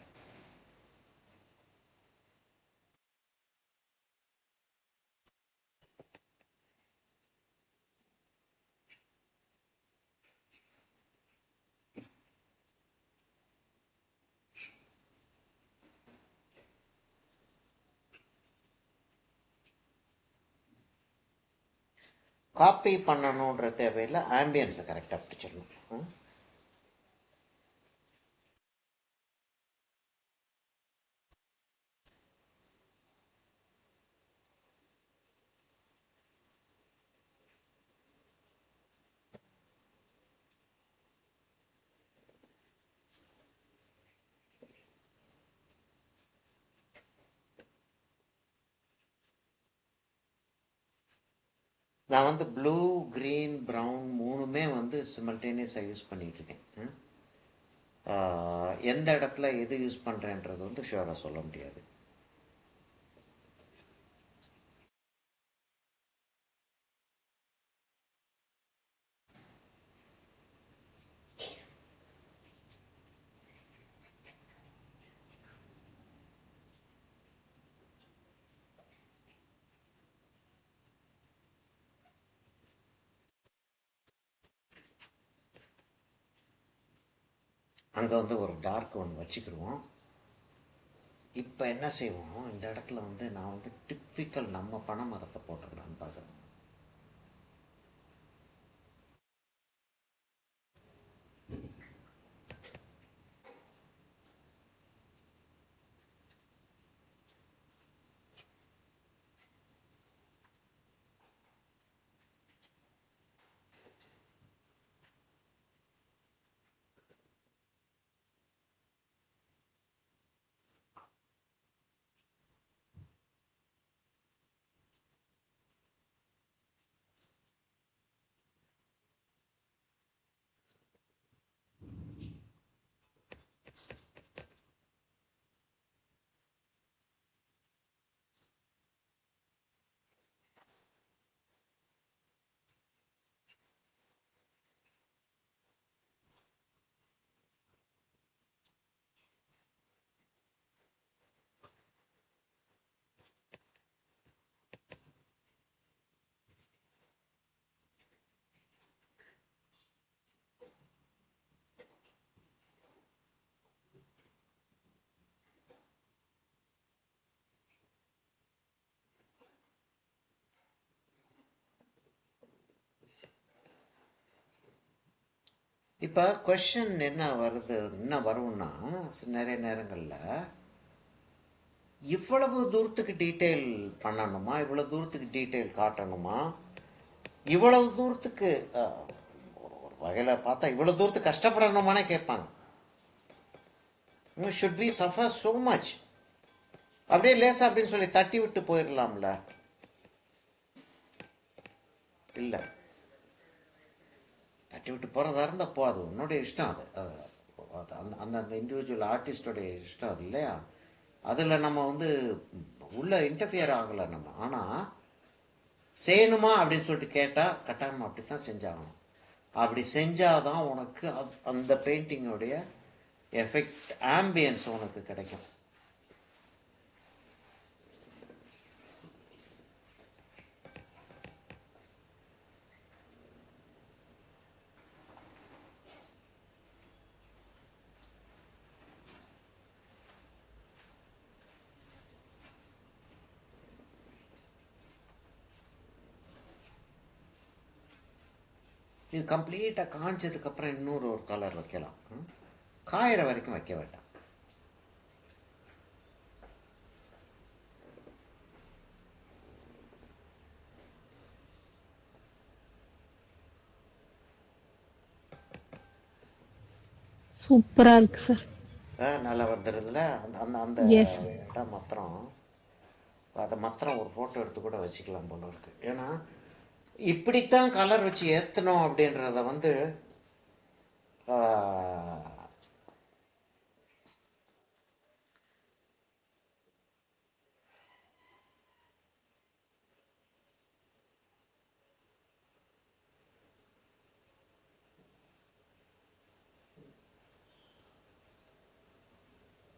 காப்பி பண்ணணுன்ற தேவையில் ஆம்பியன்ஸை கரெக்டாக பிடிச்சிடணும். நான் வந்து ப்ளூ, க்ரீன், ப்ரௌன் மூணுமே வந்து சிமல்டேனியஸாக யூஸ் பண்ணிகிட்டு இருக்கேன். எந்த இடத்துல எது யூஸ் பண்ணுறேன்றது வந்து ஷுவராக சொல்ல முடியாது. அங்கே வந்து ஒரு டார்க் ஒன்று வச்சுக்கிடுவோம். இப்போ என்ன செய்வோம், இந்த இடத்துல வந்து நான் வந்து டிப்பிக்கல் நம்ம பனை மரத்தை போட்டுக்கலான்னு பார்க்குறேன். இப்போ கொஷின் என்ன வரும்னா, நிறைய நேரங்களில் இவ்வளவு தூரத்துக்கு டீட்டெயில் பண்ணணுமா, இவ்வளவு தூரத்துக்கு டீட்டெயில் காட்டணுமா, இவ்வளவு தூரத்துக்கு ஒரு வகையில் பார்த்தா இவ்வளவு தூரத்துக்கு கஷ்டப்படணுமானே கேட்பாங்க. Should we suffer so much? அப்படியே லேசா அப்படின்னு சொல்லி தட்டி விட்டு போயிடலாம்ல? இல்லை, தட்டி விட்டு போகிறதா இருந்தால் அது உன்னுடைய இஷ்டம். அந்த அந்த அந்த இண்டிவிஜுவல் ஆர்டிஸ்டோடைய இஷ்டம் அது இல்லையா? அதில் நம்ம வந்து உள்ள இன்டர்ஃபியர் ஆகலை நம்ம. ஆனால் செய்யணுமா அப்படின்னு சொல்லிட்டு கேட்டால் கட்டாயமாக அப்படி தான் செஞ்சாகணும். அப்படி செஞ்சாதான் உனக்கு அந்த பெயிண்டிங்கோடைய எஃபெக்ட், ஆம்பியன்ஸ் உனக்கு கிடைக்கும். இது கம்ப்ளீட்டாக காய்ச்சதுக்கப்புறம் இன்னொரு ஒரு கலர் வைக்கலாம். காயிற வரைக்கும் வைக்க வேண்டாம். சூப்பரா இருக்கு சார். நல்லா வந்துடுதுல. அந்த அந்த எஸ். இடம் மாத்திரம், அதை மாத்திரம் ஒரு ஃபோட்டோ எடுத்து கூட வச்சுக்கலாம் போல இருக்கு. ஏன்னா இப்படித்தான் கலர் வச்சு ஏற்றணும் அப்படின்றத வந்து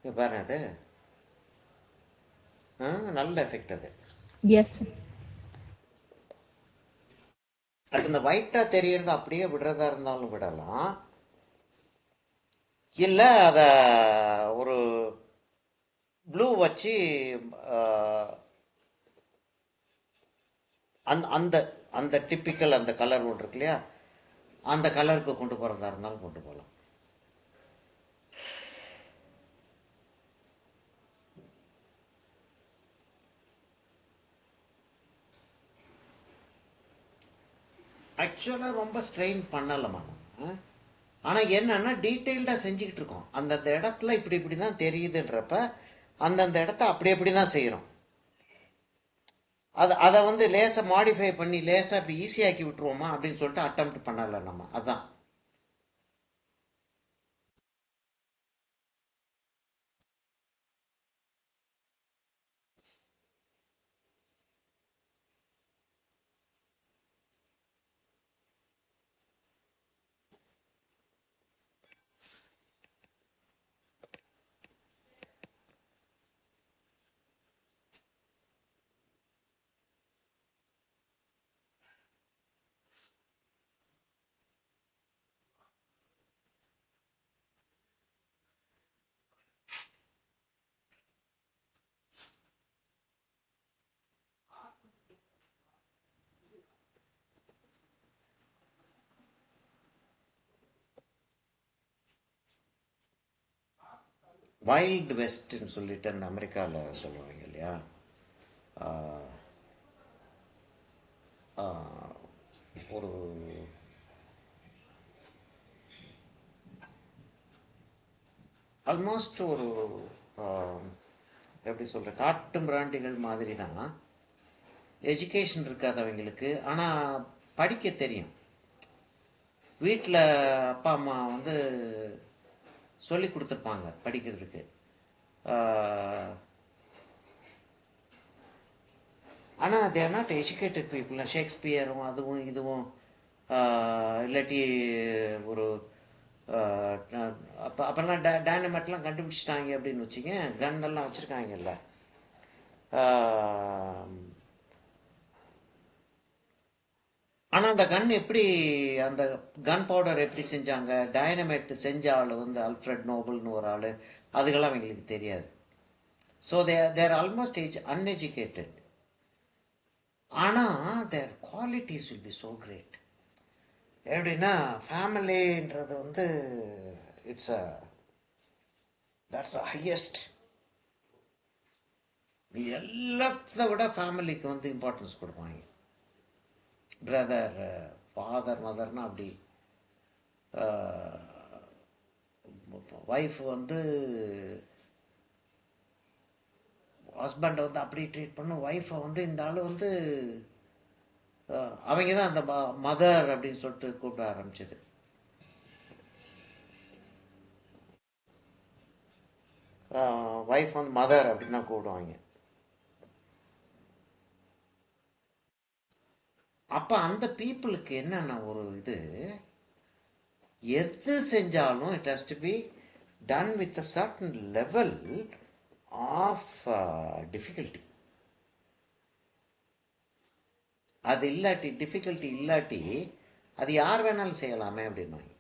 பாருங்க, அது நல்ல எஃபெக்ட். அது எஸ். அது இந்த ஒயிட்டா தெரியறது அப்படியே விடுறதா இருந்தாலும் விடலாம், இல்லை அதை ஒரு ப்ளூ வச்சு அந்த அந்த அந்த டிப்பிக்கல் அந்த கலர் ஒன்று இருக்கு இல்லையா, அந்த கலருக்கு கொண்டு போகிறதா இருந்தாலும் கொண்டு போகலாம். ஆக்சுவலாக ரொம்ப ஸ்ட்ரெயின் பண்ணலாமா நம்ம, ஆனால் என்னன்னா டீட்டெயில்டாக செஞ்சுக்கிட்டு இருக்கோம். அந்தந்த இடத்துல இப்படி இப்படி தான் தெரியுதுன்றப்ப அந்தந்த இடத்த அப்படி அப்படி தான் செய்கிறோம். அதை வந்து லேசாக மாடிஃபை பண்ணி லேசாக இப்படி ஈஸியாக்கி விட்டுருவோமா அப்படின்னு சொல்லிட்டு அட்டெம்ப்ட் பண்ணலை நம்ம. அதான் வைல்டு வெஸ்ட்னு சொல்லிட்டு அந்த அமெரிக்காவில் சொல்லுவாங்க இல்லையா. ஆஹ், ஆஹ், ஒரு ஆல்மோஸ்ட் ஒரு ஆஹ், எப்படி சொல்கிற காட்டு மிராண்டிகள் மாதிரி தான். எஜுகேஷன் இருக்காதவங்களுக்கு ஆனால் படிக்க தெரியும். வீட்டில் அப்பா அம்மா வந்து சொல்லி கொடுத்துருப்பாங்க படிக்கிறதுக்கு. ஆனால் தேர் நாட் எஜுகேட்டட் பீப்புள். ஷேக்ஸ்பியரும் அதுவும் இதுவும் இல்லாட்டி ஒரு அப்போ அப்போல்லாம் டைனமெட்லாம் கண்டுபிடிச்சிட்டாங்க அப்படின்னு வச்சுங்க, கன்னெல்லாம் வச்சுருக்காங்கல்ல. ஆனால் அந்த கன் எப்படி, அந்த கன் பவுடர் எப்படி செஞ்சாங்க, டைனமைட் செஞ்ச ஆள் வந்து அல்ஃப்ரெட் நோபல்னு ஒரு ஆள், அதுக்கெல்லாம் எங்களுக்கு தெரியாது. So they're almost uneducated. ஆனால் their qualities will be so great. எப்படின்னா ஃபேமிலின்றது வந்து it's a that's a highest. எல்லாத்த விட ஃபேமிலிக்கு வந்து இம்பார்ட்டன்ஸ் கொடுப்பாங்க. பிரதர், ஃபாதர், மதர்னா அப்படி. ஒய்ஃப் வந்து ஹஸ்பண்டை வந்து அப்படி ட்ரீட் பண்ணும். ஒய்ஃபை வந்து இந்த ஆள் வந்து அவங்க தான் அந்த மதர் அப்படின்னு சொல்லிட்டு கூப்பிட ஆரம்பிச்சது. ஒய்ஃப் வந்து மதர் அப்படின்னு தான் கூப்பிடுவாங்க. அப்போ அந்த பீப்புளுக்கு என்னென்ன ஒரு இது, எது செஞ்சாலும் it has to be done with a certain level of difficulty. அது இல்லாட்டி, டிஃபிகல்ட்டி இல்லாட்டி அது யார் வேணாலும் செய்யலாமே அப்படின்வாங்க.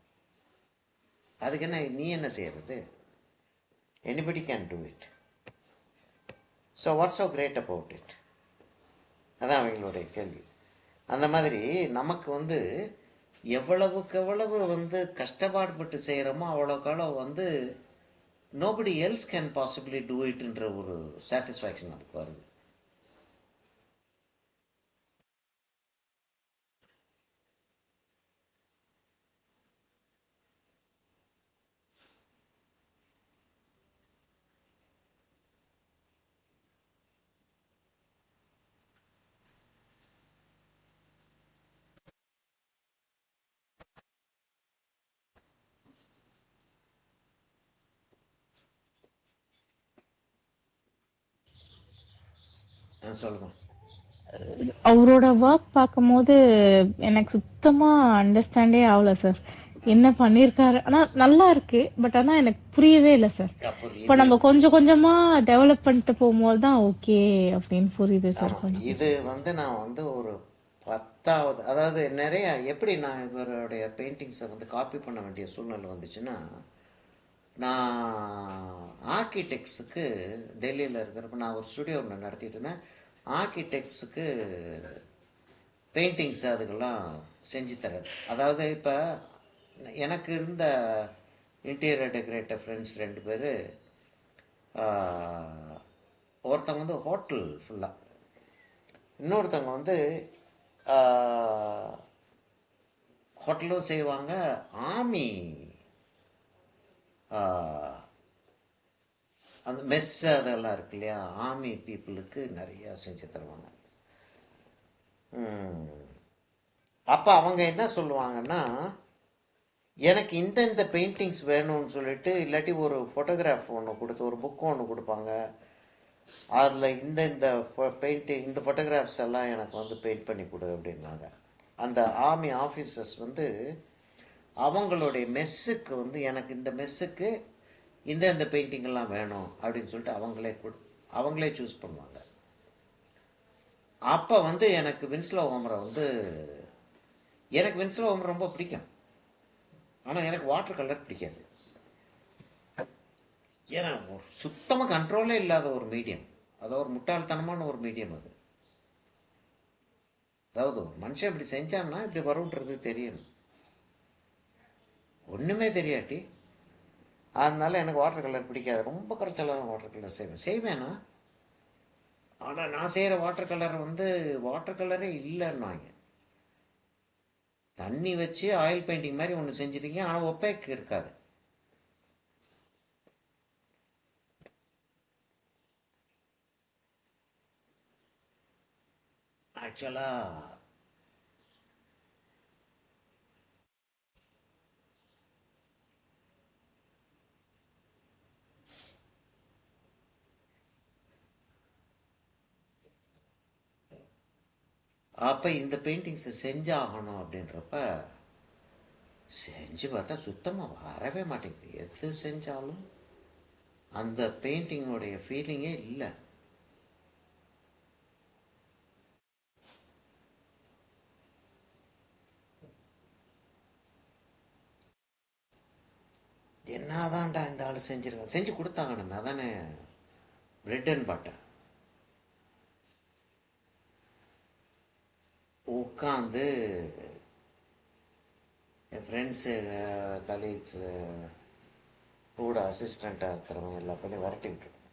அதுக்கு என்ன நீ என்ன செய்யறது? Anybody can do it. So what's so great about it? அதான் அவங்களுடைய கேள்வி. அந்த மாதிரி நமக்கு வந்து எவ்வளவுக்கு எவ்வளவு வந்து கஷ்டப்பாடுபட்டு செய்கிறோமோ அவ்வளோக்கு அவ்வளோ வந்து nobody else can possibly do இட்ன்ற ஒரு சாட்டிஸ்ஃபேக்ஷன் நமக்கு வருது. சொல்லுங்க. அவரோட ஒர்க் பார்க்கும்போது எனக்கு சுத்தமா அண்டர்ஸ்டாண்டே ஆகல சார். என்ன பண்ணியிருக்காரு, ஆனா நல்லா இருக்கு. பட் ஆனா எனக்கு புரியவே இல்லை சார். இப்ப புரியுது. நம்ம கொஞ்சம் கொஞ்சமா டெவலப் பண்ணிட்டு போகும்போது தான் ஓகே அப்படின்னு புரியுது சார். ஆமாம், கொஞ்சம் இது வந்து நான் வந்து ஒரு 10வது, அதாவது நிறைய எப்படி நான் இவருடைய பெயிண்டிங்ஸை வந்து காப்பி பண்ண வேண்டிய சூழ்நிலை வந்துச்சுன்னா, நான் ஆர்கிடெக்ட்ஸுக்கு டெல்லியில் இருக்கிறப்ப நான் ஒரு ஸ்டுடியோ ஒன்று நடத்திட்டு இருந்தேன். ஆர்கிடெக்ட்ஸுக்கு பெயிண்டிங்ஸ் அதுக்கெல்லாம் செஞ்சு தர்றது. அதாவது இப்போ எனக்கு இருந்த இன்டீரியர் டெக்கரேட்டர் ஃப்ரெண்ட்ஸ் 2 பேர், ஒருத்தவங்க வந்து ஹோட்டல் ஃபுல்லாக, இன்னொருத்தவங்க வந்து ஹோட்டலும் செய்வாங்க, ஆர்மி அந்த மெஸ் அதெல்லாம் இருக்கு இல்லையா, ஆர்மி பீப்புளுக்கு நிறையா செஞ்சு தருவாங்க. அப்போ அவங்க என்ன சொல்லுவாங்கன்னா, எனக்கு இந்த பெயிண்டிங்ஸ் வேணும்னு சொல்லிட்டு, இல்லாட்டி ஒரு ஃபோட்டோகிராஃப் ஒன்று கொடுத்து, ஒரு புக்கு ஒன்று கொடுப்பாங்க. அதில் இந்த பெயிண்டிங், இந்த ஃபோட்டோகிராஃப்ஸ் எல்லாம் எனக்கு வந்து பெயிண்ட் பண்ணி கொடு அப்படின்னாங்க. அந்த ஆர்மி ஆஃபீஸர்ஸ் வந்து அவங்களுடைய மெஸ்ஸுக்கு வந்து, எனக்கு இந்த மெஸ்ஸுக்கு இந்த பெயிண்டிங்கெல்லாம் வேணும் அப்படின்னு சொல்லிட்டு அவங்களே சூஸ் பண்ணுவாங்க. அப்போ வந்து எனக்கு வின்ஸ்லோ ஹோமரை வந்து, எனக்கு வின்ஸ்லோ ஹோமர் ரொம்ப பிடிக்கும். ஆனால் எனக்கு வாட்டர் கலர் பிடிக்காது. ஏன்னா சுத்தமாக கண்ட்ரோலே இல்லாத ஒரு மீடியம், அதாவது ஒரு முட்டாள்தனமான ஒரு மீடியம் அது. அதாவது ஒரு மனுஷன் இப்படி செஞ்சான்னா இப்படி வரும்ன்றது தெரியணும், ஒன்றுமே தெரியாட்டி. அதனால எனக்கு வாட்டர் கலர் பிடிக்காது. ரொம்ப குறைச்சலாக வாட்டர் கலர் செய்வேனா. ஆனால் நான் செய்கிற வாட்டர் கலர் வந்து வாட்டர் கலரே இல்லைன்னாங்க. தண்ணி வச்சு ஆயில் பெயிண்டிங் மாதிரி ஒன்று செஞ்சிட்டீங்க, ஆனால் ஒப்பேக் இருக்காது. ஆக்சுவலாக அப்போ இந்த பெயிண்டிங்ஸை செஞ்சாகணும் அப்படின்றப்ப செஞ்சு பார்த்தா சுத்தமாக வரவே மாட்டேங்குது. எது செஞ்சாலும் அந்த பெயிண்டிங்கோடைய ஃபீலிங்கே இல்லை. என்னதான்டா இந்த ஆள் செஞ்சிருக்கேன், செஞ்சு கொடுத்தாங்க. நம்ம அதானே பிரெட் அண்ட் பட்டர். உட்காந்து என் ஃப்ரெண்ட்ஸு, கலீக்ஸு, கூட அசிஸ்டண்ட்டாக இருக்கிறவங்க எல்லா பேரையும் விரட்டி விட்டுருக்கோம்.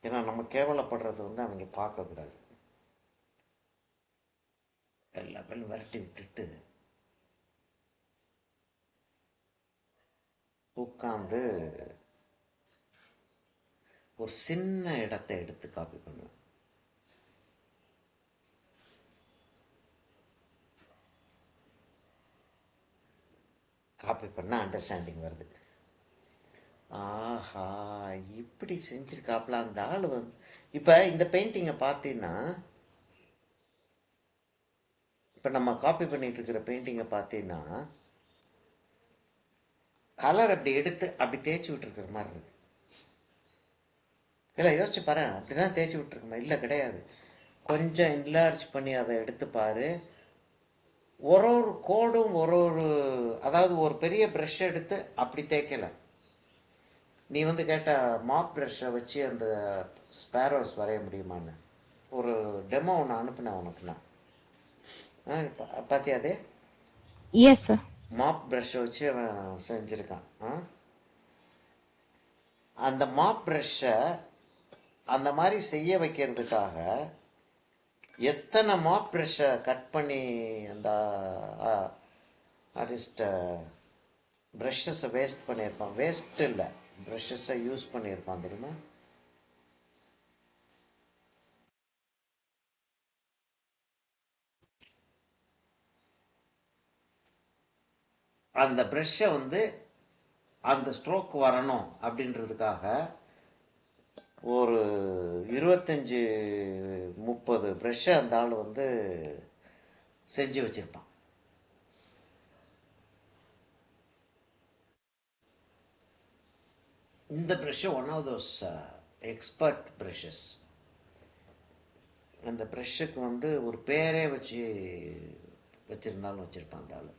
ஏன்னா நம்ம கேவலப்படுறது வந்து அவங்க பார்க்கக்கூடாது. எல்லா பேரும் விரட்டி விட்டுட்டு உட்காந்து ஒரு சின்ன இடத்தை எடுத்து காப்பி பண்ணுவேன். காப்பி பண்ணால் அண்டர்ஸ்டாண்டிங் வருது. ஆஹா, இப்படி செஞ்சுருக்காப்புல அந்த ஆள் வந்து. இப்போ இந்த பெயிண்டிங்கை பார்த்தீங்கன்னா, இப்போ நம்ம காப்பி பண்ணிட்டு இருக்கிற பெயிண்டிங்கை பார்த்தீங்கன்னா, கலர் அப்படி எடுத்து அப்படி தேய்ச்சி விட்டுருக்கிற மாதிரி இருக்கு. இல்லை, யோசிச்சு பாரு, அப்படி தான் தேய்ச்சி விட்டுருக்குமா? இல்லை, கிடையாது. கொஞ்சம் என்லார்ஜ் பண்ணி அதை எடுத்து பாரு. ஒரு ஒரு கோடும் அதாவது ஒரு பெரிய ப்ரஷ் எடுத்து அப்படி தேய்க்கலை. நீ வந்து கேட்ட மாப் ப்ரஷ்ஷை வச்சு அந்த ஸ்பேரோஸ் வரைய முடியுமான்னு ஒரு டெமோ ஒன்று அனுப்புனேன் உனக்கு நான். பார்த்தியா? அது எஸ் சார். மாப் ப்ரஷ்ஷை வச்சு அவன் செஞ்சுருக்கான். அந்த மாப் ப்ரஷ்ஷை அந்த மாதிரி செய்ய வைக்கிறதுக்காக எத்தனை மாப் ப்ரஷ்ஷை கட் பண்ணி அந்த ஆர்டிஸ்ட்டை ப்ரஷ்ஷஸை வேஸ்ட் பண்ணியிருப்பான். வேஸ்ட் இல்லை, ப்ரஷ்ஷஸை யூஸ் பண்ணியிருப்பான் தெரியுமா? அந்த ப்ரஷ்ஷை வந்து அந்த ஸ்ட்ரோக் வரணும் அப்படின்றதுக்காக ஒரு 25-30 ப்ரஷ்ஷை அந்த ஆள் வந்து செஞ்சு வச்சுருப்பான். இந்த brush one of those expert brushes. அந்த ப்ரஷ்ஷுக்கு வந்து ஒரு பேரே வச்சுருந்தாலும் வச்சுருப்பான் அந்த ஆள்.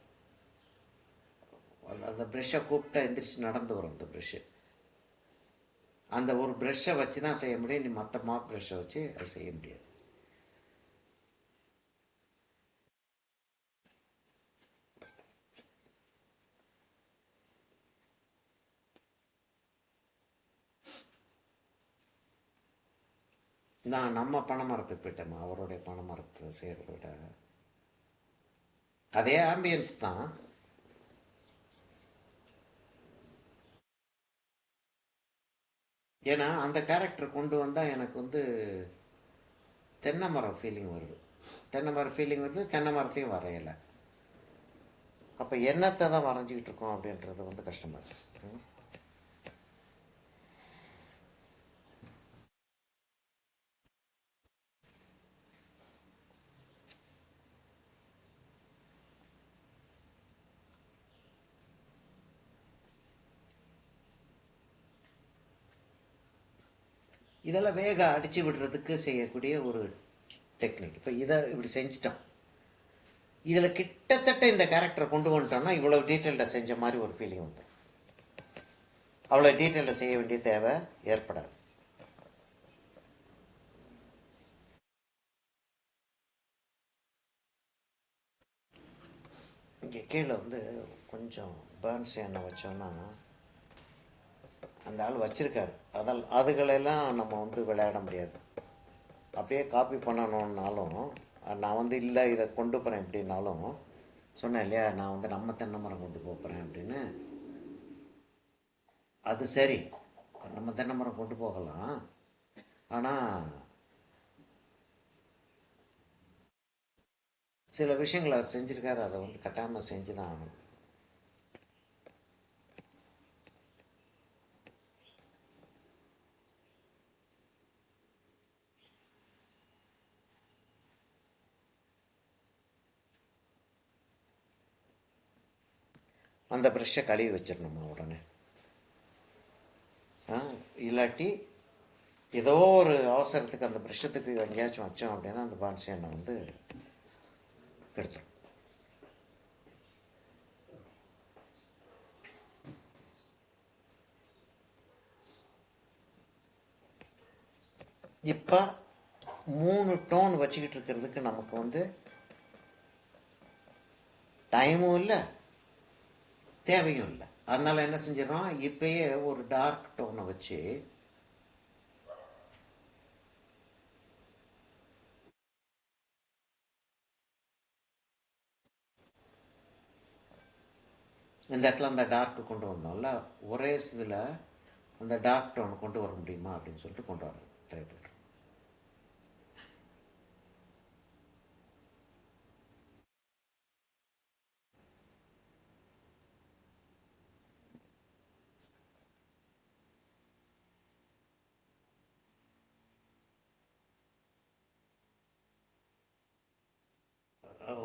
அந்த ப்ரெஷ்ஷை கூப்பிட்டா எந்திரிச்சு நடந்து வரும் அந்த ப்ரெஷ்ஷு. அந்த ஒரு ப்ரெஷ்ஷை வச்சு தான் செய்ய முடியும். நீ மற்ற மாப் ப்ரெஷ்ஷை வச்சு அதை செய்ய முடியாது. நான் நம்ம பனைமரத்துக்கு போயிட்டேம்மா. அவருடைய பனைமரத்தை செய்கிறத விட அதே ஆம்பியன்ஸ் தான். ஏன்னா அந்த கேரக்டர் கொண்டு வந்தால் எனக்கு வந்து தென்னை மரம் ஃபீலிங் வருது. தென்னை மரம் ஃபீலிங் வருது, தென்னை மரத்தையும் வரையலை. அப்போ என்னத்தை தான் வரைஞ்சிக்கிட்டு இருக்கோம் அப்படின்றது வந்து கஷ்டமாக இருக்குது. இதெல்லாம் வேக அடித்து விடுறதுக்கு செய்யக்கூடிய ஒரு டெக்னிக். இப்போ இதை இப்படி செஞ்சிட்டோம். இதில் கிட்டத்தட்ட இந்த கேரக்டரை கொண்டு வந்துட்டோம்னா இவ்வளோ டீட்டெயில்டாக செஞ்ச மாதிரி ஒரு ஃபீலிங் வந்துடும். அவ்வளோ டீட்டெயில்டாக செய்ய வேண்டிய தேவை ஏற்படாது. இங்கே கீழே வந்து கொஞ்சம் பேர்ன்ஸ் எண்ணெய் வச்சோன்னா அந்த ஆள் வச்சுருக்காரு. அதுகளெல்லாம் நம்ம வந்து விளையாட முடியாது. அப்படியே காப்பி பண்ணணுன்னாலும் நான் வந்து இல்லை இதை கொண்டு போகிறேன் எப்படின்னாலும் சொன்னேன் இல்லையா, நான் வந்து நம்ம தென்னை மரம் கொண்டு போகிறேன் அப்படின்னு. அது சரி, நம்ம தென்னை மரம் கொண்டு போகலாம். ஆனால் சில விஷயங்கள் அவர் செஞ்சுருக்காரு, அதை வந்து கட்டாமல் செஞ்சு தான் ஆகணும். அந்த ப்ரெஷ்ஷை கழுவி வச்சிடணுமா உடனே? இல்லாட்டி ஏதோ ஒரு அவசரத்துக்கு அந்த ப்ரெஷ்ஷத்துக்கு எங்கேயாச்சும் வச்சோம் அப்படின்னா அந்த பான்சி எண்ணெய் வந்து எடுத்துரும். இப்போ 3 டோன் வச்சுக்கிட்டு இருக்கிறதுக்கு நமக்கு வந்து டைமும் இல்லை, தேவையும் இல்லை. அதனால என்ன செஞ்சிடறோம், இப்பயே ஒரு டார்க் டோனை வச்சு இந்த இடத்துல அந்த டார்க்கு கொண்டு வந்தோம்ல, ஒரே இதில் அந்த டார்க் டோன் கொண்டு வர முடியுமா அப்படின்னு சொல்லிட்டு கொண்டு வர ட்ரை பண்ணுறோம்.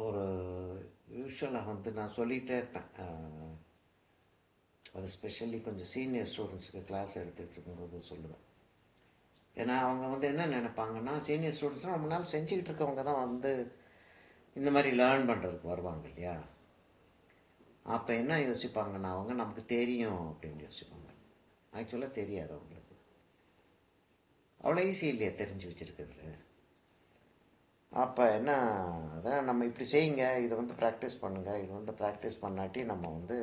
ஒரு யூஸ்வலாக வந்து நான் சொல்லிகிட்டே இருப்பேன். அது ஸ்பெஷலி கொஞ்சம் சீனியர் ஸ்டூடெண்ட்ஸுக்கு கிளாஸ் எடுத்துகிட்டு இருக்கும்போது சொல்லுவேன். ஏன்னா அவங்க வந்து என்ன நினைப்பாங்கன்னா, சீனியர் ஸ்டூடெண்ட்ஸ்னால் ரொம்ப நாள் செஞ்சுக்கிட்டு இருக்கவங்க தான் வந்து இந்த மாதிரி லேர்ன் பண்ணுறதுக்கு வருவாங்க இல்லையா. அப்போ என்ன யோசிப்பாங்கன்னா, அவங்க நமக்கு தெரியும் அப்படின்னு யோசிப்பாங்க. ஆக்சுவலாக தெரியாது அவங்களுக்கு. அவ்வளோ ஈஸி இல்லையா தெரிஞ்சு வச்சுருக்கிறது. அப்போ என்ன, அதான் நம்ம இப்படி செய்யுங்க, இதை வந்து ப்ராக்டிஸ் பண்ணுங்கள், இது வந்து ப்ராக்டிஸ் பண்ணாட்டி நம்ம வந்து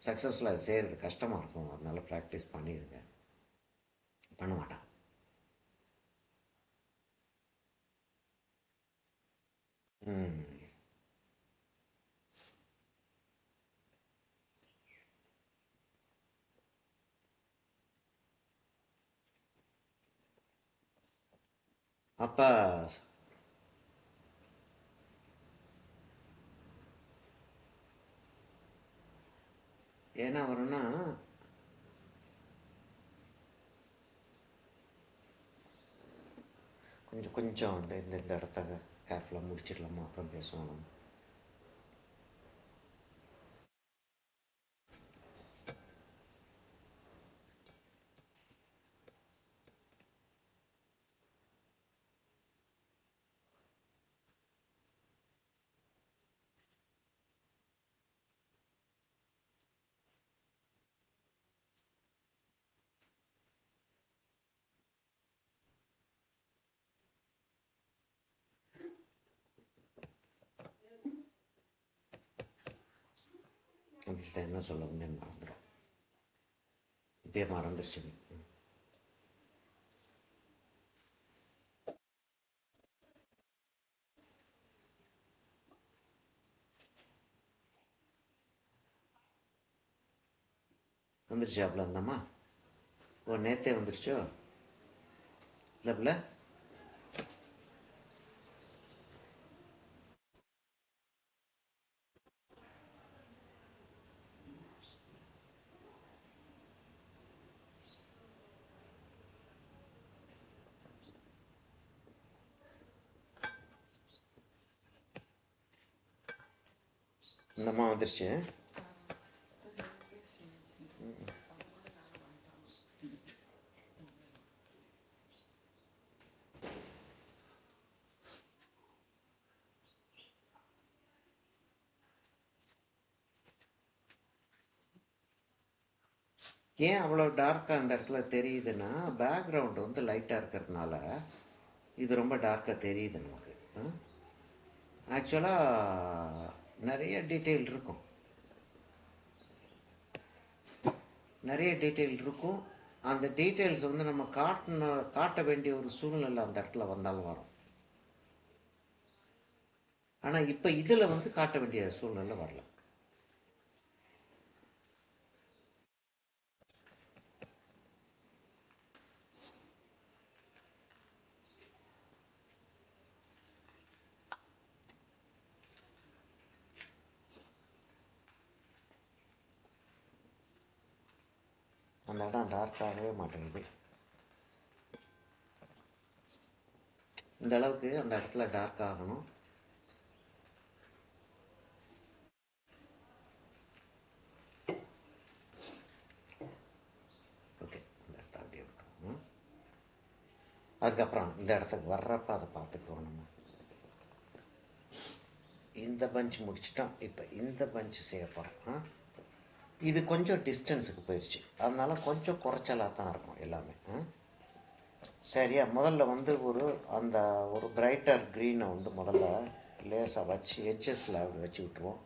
சக்ஸஸ்ஃபுல்லாக செய்கிறது கஷ்டமாக இருக்கும். அதனால ப்ராக்டிஸ் பண்ணிடுங்க. பண்ண மாட்டான். அப்போ என்ன வரும்னா, கொஞ்சம் கொஞ்சம் இந்த இந்த இடத்த கேர்ஃபுல்லாக முடிச்சிடலாமா, அப்புறம் பேசுவோம் நம்ம. அப்படின்ட்டு என்ன சொல்ல வந்தேன்னு மறந்துடும். இப்பயே மறந்துருச்சு. வந்துருச்சாப்புல அந்தம்மா? ஓ, நேற்றே வந்துருச்சோ இல்லைப்புல? இந்தம்மா வந்துருச்சு. ஏன் அவ்வளோ டார்க்காக அந்த இடத்துல தெரியுதுன்னா, பேக்ரவுண்டு வந்து லைட்டாக இருக்கிறதுனால இது ரொம்ப டார்க்காக தெரியுது நமக்கு. ஆக்சுவலாக நிறைய டீட்டெயில் இருக்கும், நிறைய டீட்டெயில் இருக்கும். அந்த டீட்டெயில்ஸ் வந்து நம்ம காட்ட வேண்டிய ஒரு சூழ்நிலை அந்த இடத்துல வந்தாலும் வரும். ஆனால் இப்போ இதில் வந்து காட்ட வேண்டிய சூழ்நிலை வரல. அந்த இடம் டார்க்காகவே மாட்டேங்குது. இந்த அளவுக்கு அந்த இடத்துல டார்க் ஆகணும். ஓகே, இந்த இடத்த அப்படியே விட்டுருவோம். அதுக்கப்புறம் இந்த இடத்துக்கு வர்றப்ப அதை பார்த்துக்குறோம். நம்ம இந்த பஞ்ச் முடிச்சிட்டோம். இப்போ இந்த பஞ்ச் செய்ய போகிறோம். இது கொஞ்சம் டிஸ்டன்ஸுக்கு போயிடுச்சு, அதனால கொஞ்சம் குறைச்சலாக தான் இருக்கும் எல்லாமே. சரியா, முதல்ல வந்து அந்த ஒரு பிரைட்டர் க்ரீனை வந்து முதல்ல லேசாக வச்சு எட்ஜஸில் அப்படி வச்சு விட்டுருவோம்.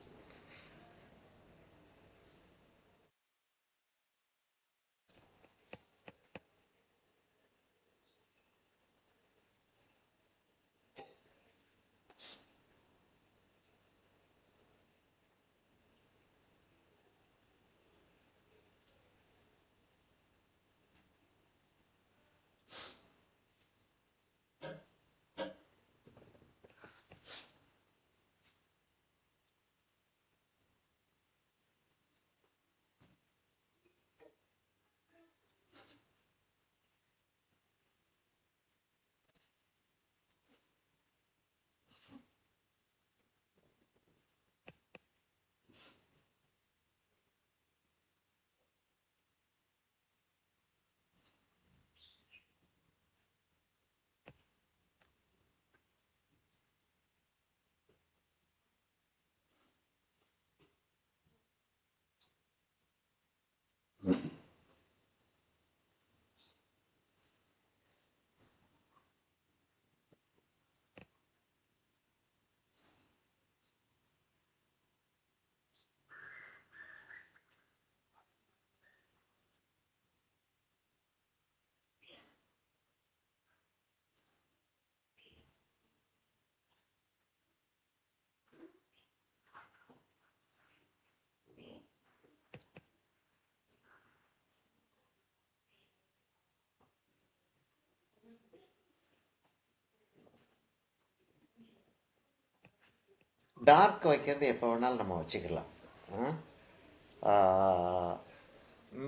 டார்க் வைக்கிறது எப்போ வேணாலும் நம்ம வச்சுக்கலாம்.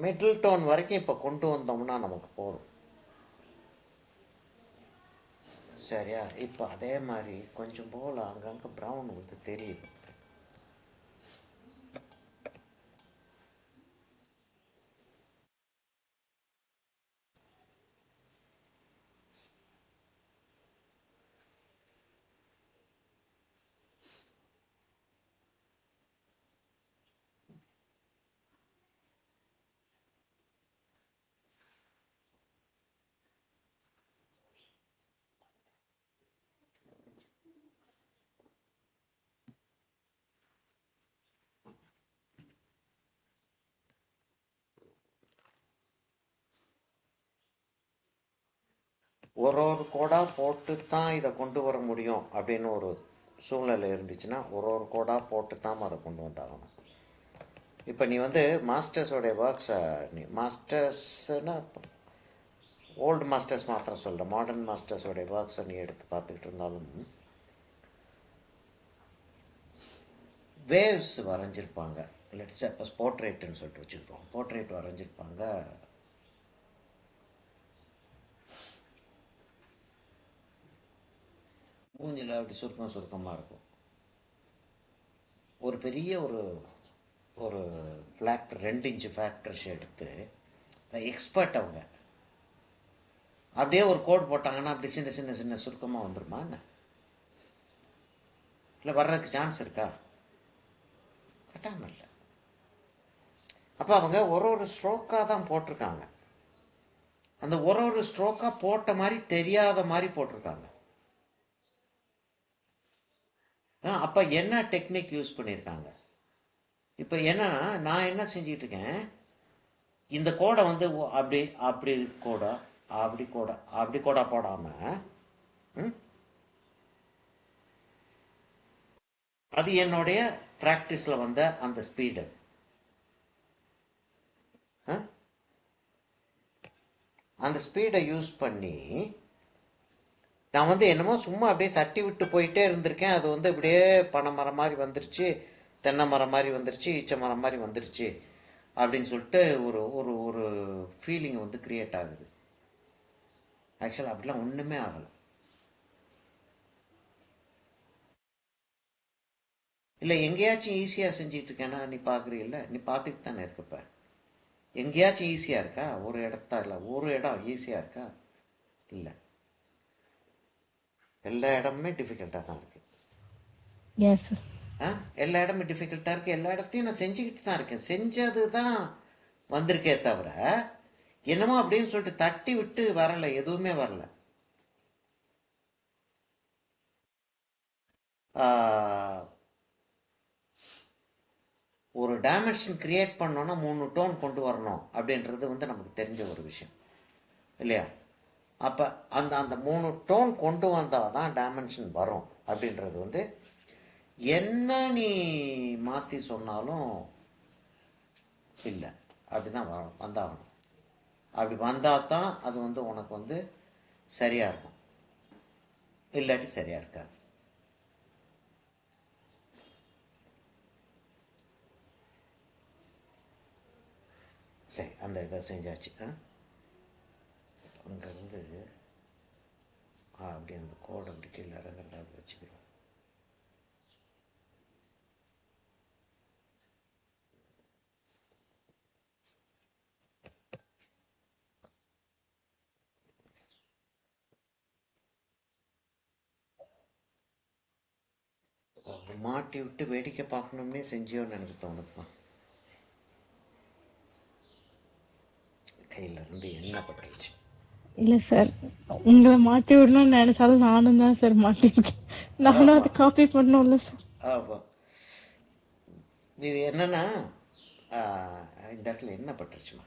மிடில் டோன் வரைக்கும் இப்போ கொண்டு வந்தோம்னா நமக்கு போதும். சரியா, இப்போ அதே மாதிரி கொஞ்சம் போல் அங்கங்கே ப்ரௌன் வந்து தெரியுது. ஒரு கோடாக போட்டு தான் இதை கொண்டு வர முடியும் அப்படின்னு ஒரு சூழ்நிலை இருந்துச்சுன்னா ஒரு கோடாக போட்டு தான் அதை கொண்டு வந்தாகணும். இப்போ நீ வந்து மாஸ்டர்ஸோடைய ஒர்க்ஸை நீ மாஸ்டர்ஸ்னா ஓல்டு மாஸ்டர்ஸ் மாத்திரம் சொல்ல, மாடர்ன் மாஸ்டர்ஸோடைய ஒர்க்ஸை நீ எடுத்து பார்த்துக்கிட்டு இருந்தாலும் வேவ்ஸ் வரைஞ்சிருப்பாங்க. லெட்ஸ் சப்போஸ் போர்ட்ரேட்டுன்னு சொல்லிட்டு வச்சுக்கிறோம். போர்ட்ரேட் வரைஞ்சிருப்பாங்க. மூஞ்சில் அப்படி சுருக்கமாக இருக்கும். ஒரு பெரிய ஒரு ஒரு ஃப்ளாக்டர் 2 இன்ச்சு ஃப்ளாக்டர்ஸ் எடுத்து எக்ஸ்பர்ட் அவங்க அப்படியே ஒரு கோட் போட்டாங்கன்னா அப்படி சின்ன சின்ன சின்ன சுருக்கமாக வந்துருமா என்ன? இல்லை வர்றதுக்கு சான்ஸ் இருக்கா? கட்டாமல் இல்லை. அப்போ அவங்க ஒரு ஸ்ட்ரோக்காக தான் போட்டிருக்காங்க. அந்த ஒரு ஸ்ட்ரோக்காக போட்ட மாதிரி தெரியாத மாதிரி போட்டிருக்காங்க. அப்போ என்ன டெக்னிக் யூஸ் பண்ணியிருக்காங்க? இப்போ என்னன்னா நான் என்ன செஞ்சிட்டு இருக்கேன், இந்த கோடை வந்து அப்படி அப்படி கோடா அப்படி கோடா போடாமல் அது என்னுடைய ப்ராக்டிஸில் வந்த அந்த ஸ்பீடு. அந்த ஸ்பீடை யூஸ் பண்ணி நான் வந்து என்னமோ சும்மா அப்படியே தட்டி விட்டு போயிட்டே இருந்திருக்கேன். அது வந்து அப்படியே பனை மரம் மாதிரி வந்துருச்சு, தென்னை மரம் மாதிரி வந்துருச்சு, ஈச்ச மரம் மாதிரி வந்துருச்சு அப்படின்னு சொல்லிட்டு ஒரு ஒரு ஒரு ஃபீலிங் வந்து கிரியேட் ஆகுது. ஆக்சுவலாக அப்படிலாம் ஒன்றுமே ஆகலை. இல்லை எங்கேயாச்சும் ஈஸியாக செஞ்சிட்டு இருக்கேன்னா நீ பார்க்குறீல்ல, நீ பார்த்துட்டு தானே இருக்கப்ப. எங்கேயாச்சும் ஈஸியாக இருக்கா? ஒரு இடத்துல ஒரு இடம் ஈஸியாக இருக்கா? இல்லை, எல்லா இடமுமே டிஃபிகல்ட்டாக தான் இருக்குது. Yes sir. எல்லா இடமும் டிஃபிகல்ட்டாக இருக்குது. எல்லா இடத்தையும் நான் செஞ்சுக்கிட்டு தான் இருக்கேன். செஞ்சது தான் வந்திருக்கே தவிர என்னமோ அப்படின்னு சொல்லிட்டு தட்டி விட்டு வரலை, எதுவுமே வரல. ஒரு டைமென்ஷன் கிரியேட் பண்ணோன்னா 3 டோன் கொண்டு வரணும் அப்படின்றது வந்து நமக்கு தெரிஞ்ச ஒரு விஷயம் இல்லையா? அப்போ அந்த அந்த 3 டோன் கொண்டு வந்தால் தான் டைமென்ஷன் வரும் அப்படின்றது வந்து என்ன நீ மாற்றி சொன்னாலும் இல்லை, அப்படி தான் வந்தாகணும். அப்படி வந்தால் தான் அது வந்து உனக்கு வந்து சரியாக இருக்கும், இல்லாட்டி சரியாக இருக்காது. சரி, அந்த இதை செஞ்சாச்சு. அங்கேருந்து அப்படி அந்த கோடை அப்படி கீழே இறங்குறத அப்படி வச்சுக்கிறோம். மாட்டி விட்டு வேடிக்கை பார்க்கணும்னே செஞ்சியோன்னு எனக்கு தோணுதுமா. கையில இருந்து எண்ணெய் பட்டுருச்சு. இல்ல சார், உங்களை மாட்டி விடணும்னு நினைச்சாலும் நானும் தான் சார் மாட்டிருக்கேன். நானும் அதை காப்பி பண்ணணும்ல சார். ஆமாம். இது என்னன்னா இந்த இடத்துல எண்ணெய் பட்டுருச்சுமா.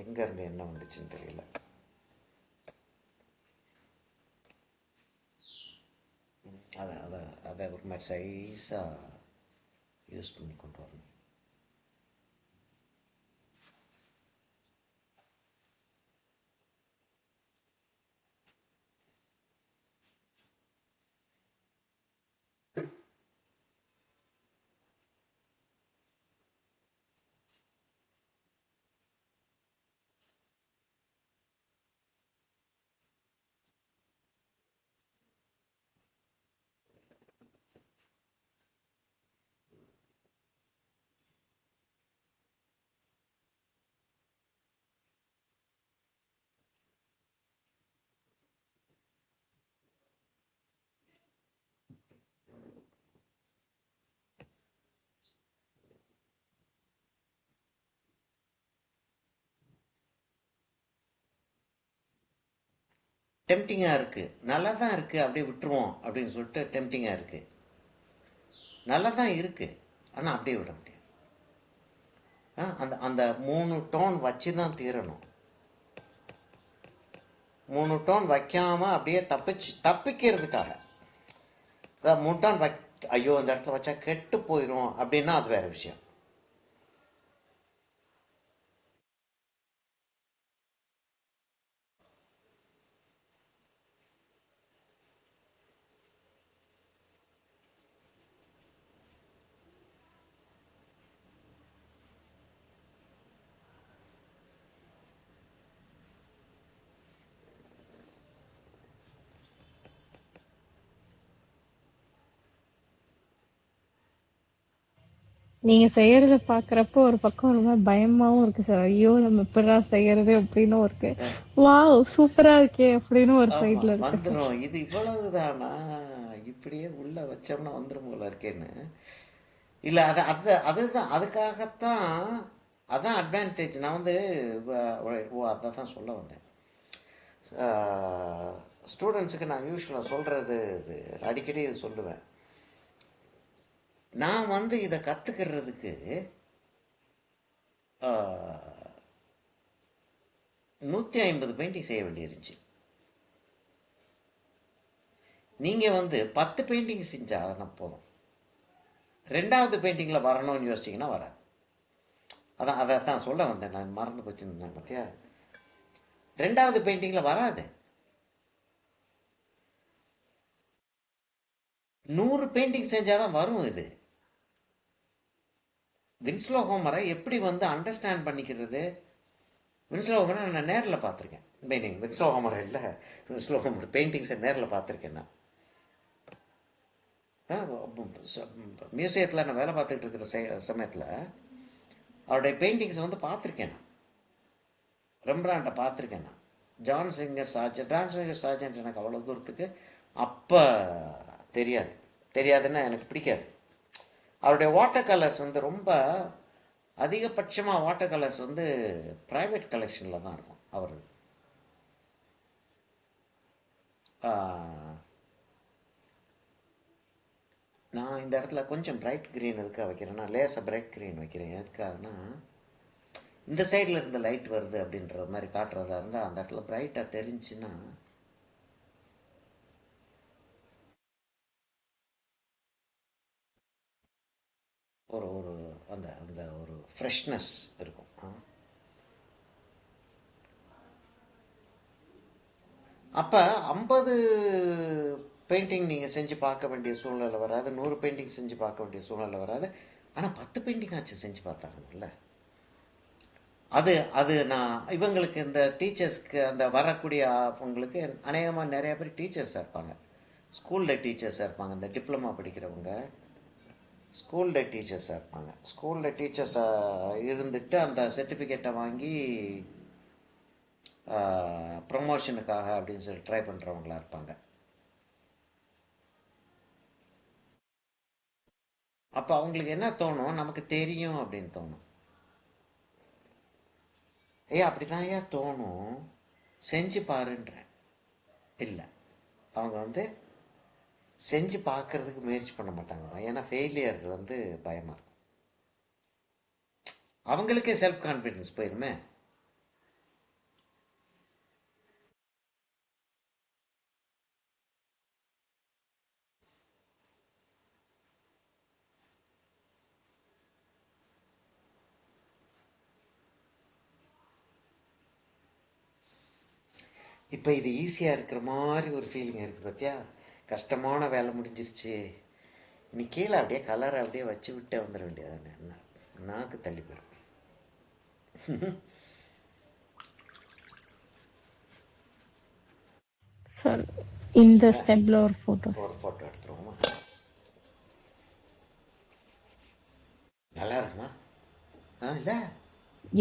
எங்கேருந்து எண்ணெய் வந்துச்சுன்னு தெரியல. அதை ஒரு மாதிரி சைஸாக யூஸ் பண்ணி கொண்டு வரணும். டெம்டிங்காக இருக்குது, நல்லா தான் இருக்குது, அப்படியே விட்டுருவோம் அப்படின்னு சொல்லிட்டு டெம்டிங்காக இருக்குது. நல்லா தான் இருக்குது, ஆனால் அப்படியே விட முடியாது. அந்த அந்த 3 டோன் வச்சு தான் தீரணும். 3 டோன் வைக்காமல் அப்படியே தப்பிக்கிறதுக்காக. அதான் 3 டோன் ஐயோ இந்த இடத்துல வச்சா கெட்டு போயிடும் அப்படின்னா அது வேறு விஷயம். நீங்க செய்யறத பாக்குறப்போ ஒரு பக்கம் ரொம்ப பயமாவும் இருக்கு சார். ஐயோ நம்ம எப்படிடா செய்யறது அப்படின்னு இருக்கு. வாவ் சூப்பரா இருக்கே அப்படின்னு ஒரு ஆமா சைடுல இருக்கு சார். வந்துடும். இது இவ்வளவுதானா, இப்படியே உள்ள வச்சோம்னா வந்துடும் போல இருக்கேன்னு. இல்ல அதுதான் அதுக்காகத்தான். அதான் அட்வான்டேஜ். நான் வந்து அதை தான் சொல்ல வந்தேன். ஸ்டூடெண்ட்ஸுக்கு நான் யூஸ்வலாக சொல்கிறது இது, அடிக்கடி இது சொல்லுவேன். நான் வந்து இதை கற்றுக்கிறதுக்கு 150 பெயிண்டிங் செய்ய வேண்டியிருந்துச்சு. நீங்கள் வந்து 10 பெயிண்டிங் செஞ்சால் போதும். 2வது பெயிண்டிங்கில் வரணும்னு யோசிச்சிங்கன்னா வராது. அதை தான் சொல்ல வந்தேன். நான் மறந்து போச்சுன்னு பார்த்தியா. 2வது பெயிண்டிங்கில் வராது. 100 பெயிண்டிங் செஞ்சால் தான் வரும். இது வின்ஸ்லோ ஹோமரை எப்படி வந்து அண்டர்ஸ்டாண்ட் பண்ணிக்கிறது. வின்ஸ்லோ ஹோமரை நான் நேரில் பார்த்துருக்கேன். பெயிண்டிங் வின்ஸ்லோ ஹோமரை இல்லை, வின்ஸ்லோ ஹோமர் பெயிண்டிங்ஸை நேரில் பார்த்துருக்கேன். நான் மியூசியத்தில் நான் வேலை பார்த்துக்கிட்டு இருக்கிற சமயத்தில் அவருடைய பெயிண்டிங்ஸை வந்து பார்த்துருக்கேன். நான் ரெம்பிராண்டை பார்த்துருக்கேன். நான் ஜான் சிங்கர் சார்ஜென்ட் எனக்கு அவ்வளோ தூரத்துக்கு அப்போ தெரியாதுன்னா எனக்கு பிடிக்காது. அவருடைய வாட்டர் கலர்ஸ் வந்து ரொம்ப அதிகபட்சமாக வாட்டர் கலர்ஸ் வந்து ப்ரைவேட் கலெக்ஷனில் தான் இருக்கும் அவரது. நான் இந்த இடத்துல கொஞ்சம் பிரைட் க்ரீன் எதுக்காக வைக்கிறேன்னா, லேசாக பிரைட் க்ரீன் வைக்கிறேன். எதுக்காகனா, இந்த சைடில் இருந்து லைட் வருது அப்படின்ற மாதிரி காட்டுறதா இருந்தால் அந்த இடத்துல பிரைட்டாக தெரிஞ்சுன்னா ஒரு ஒரு அந்த அந்த ஒரு ஃப்ரெஷ்னஸ் இருக்கும். அப்போ 50 பெயிண்டிங் நீங்கள் செஞ்சு பார்க்க வேண்டிய சூழ்நிலை வராது, 100 பெயிண்டிங் செஞ்சு பார்க்க வேண்டிய சூழ்நிலை வராது. ஆனால் 10 பெயிண்டிங் ஆச்சு செஞ்சு பார்த்தாங்கல்ல. அது நான் இவங்களுக்கு இந்த டீச்சர்ஸ்க்கு அந்த வரக்கூடிய அவங்களுக்கு அநேகமாக நிறைய பேர் டீச்சர்ஸாக இருப்பாங்க, ஸ்கூலில் டீச்சர்ஸாக இருப்பாங்க. இந்த டிப்ளமா படிக்கிறவங்க ஸ்கூலில் டீச்சர்ஸாக இருப்பாங்க. ஸ்கூலில் டீச்சர்ஸாக இருந்துட்டு அந்த சர்டிஃபிகேட்டை வாங்கி ப்ரொமோஷனுக்காக அப்படின்னு சொல்லி ட்ரை பண்ணுறவங்களா இருப்பாங்க. அப்போ அவங்களுக்கு என்ன தோணும், நமக்கு தெரியும் அப்படின்னு தோணும். அப்படி தான் தோணும், செஞ்சு பாருன்றேன். இல்லை, அவங்க வந்து செஞ்சு பார்க்கறதுக்கு முயற்சி பண்ண மாட்டாங்க. ஏன்னா ஃபெயிலியர் வந்து பயமாக இருக்கும். அவங்களுக்கே செல்ஃப் கான்ஃபிடன்ஸ் போயிருமே. இப்போ இது ஈஸியாக இருக்கிற மாதிரி ஒரு ஃபீலிங் இருக்குது பார்த்தியா. கஷ்டமான வேலை முடிஞ்சிருச்சு, நீ கீழே அப்படியே கலரை அப்படியே வச்சு விட்டே வந்துட வேண்டியதானே. நாக்கு தள்ளி போயிடும். சார் இந்த ஸ்டெப்ல ஒரு ஃபோட்டோ. எடுத்துருவோமா? நல்லா இருக்குமா? இல்லை,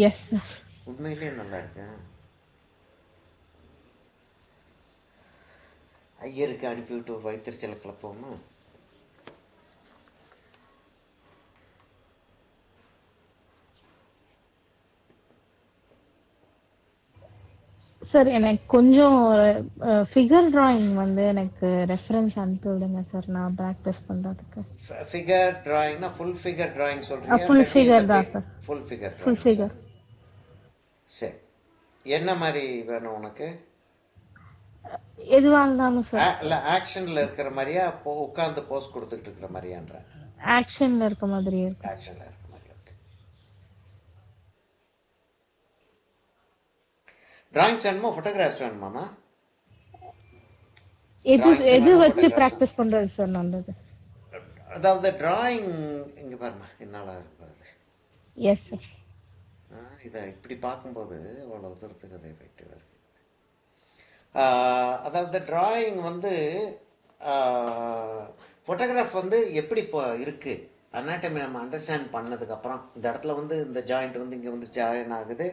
எஸ் சார். உண்மையிலேயே நல்லா இருக்கு. ஐயருக்கு அனுப்பிவிட்டு வைத்திருச்சல கிளப்போமா? சார் எனக்கு கொஞ்சம் ஃபிகர் டிராயிங் வந்து எனக்கு ரெஃபரன்ஸ் அனுப்பி விடுங்க சார், நான் ப்ராக்டிஸ் பண்றதுக்கு. ஃபிகர் டிராயிங்னா ஃபுல் ஃபிகர் டிராயிங் சொல்றீங்க? ஃபுல் ஃபிகர் தான் sir. Full figure full drawing. Figure. சரி, என்ன மாதிரி வேணும் உனக்கு? எதுவா இருந்தாலும் சார். இல்லை, ஆக்ஷனில் இருக்கிற மாதிரியா, உட்காந்து போஸ் கொடுத்துட்டு இருக்கிற மாதிரியான்ற? ஆக்ஷன்ல இருக்க மாதிரியே இருக்கு. ஆக்ஷனில் இருக்க மாதிரி. ஓகே. டிராயிங்ஸ் வேணுமா, ஃபோட்டோகிராஃப்ஸ் வேணுமாமா? எது வச்சு ப்ராக்டிஸ் பண்றது சார் நல்லது? அதாவது டிராயிங் இங்கே பாருமா, என்னால் வருது. Yes sir. இதை இப்படி பார்க்கும்போது அவ்வளோ தூரத்துக்கு அதை போயிட்டு வருது. அதாவது டிராயிங் வந்து ஃபோட்டோகிராஃப் வந்து எப்படி இப்போ இருக்குது அனாட்டமி நம்ம அண்டர்ஸ்டாண்ட் பண்ணதுக்கப்புறம் இந்த இடத்துல வந்து இந்த ஜாயிண்ட் வந்து இங்கே வந்து ஜாயின் ஆகுது,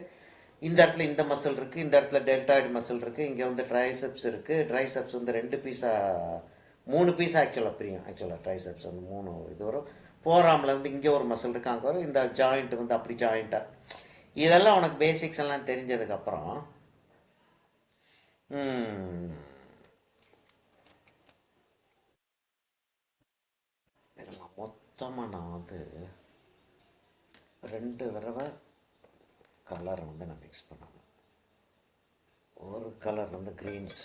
இந்த இடத்துல இந்த மசில் இருக்குது, இந்த இடத்துல டெல்டாய்டு மசில் இருக்குது, இங்கே வந்து ட்ரைசெப்ஸ் இருக்குது. ட்ரைசெப்ஸ் வந்து 3 பீஸாக ஆக்சுவலாக பிரியும். ஆக்சுவலாக ட்ரைசெப்ஸ் வந்து 3 இது வரும். போராமில் வந்து இங்கே ஒரு மசில் இருக்குது, அங்கே வரும். இந்த ஜாயிண்ட் வந்து அப்படி ஜாயிண்ட்டாக. இதெல்லாம் உனக்கு பேசிக்ஸ் எல்லாம் தெரிஞ்சதுக்கப்புறம் மொத்தமாக நான் வந்து 2 தடவை கலரை வந்து நான் மிக்ஸ் பண்ணணும். ஒரு கலர் வந்து க்ரீன்ஸ்,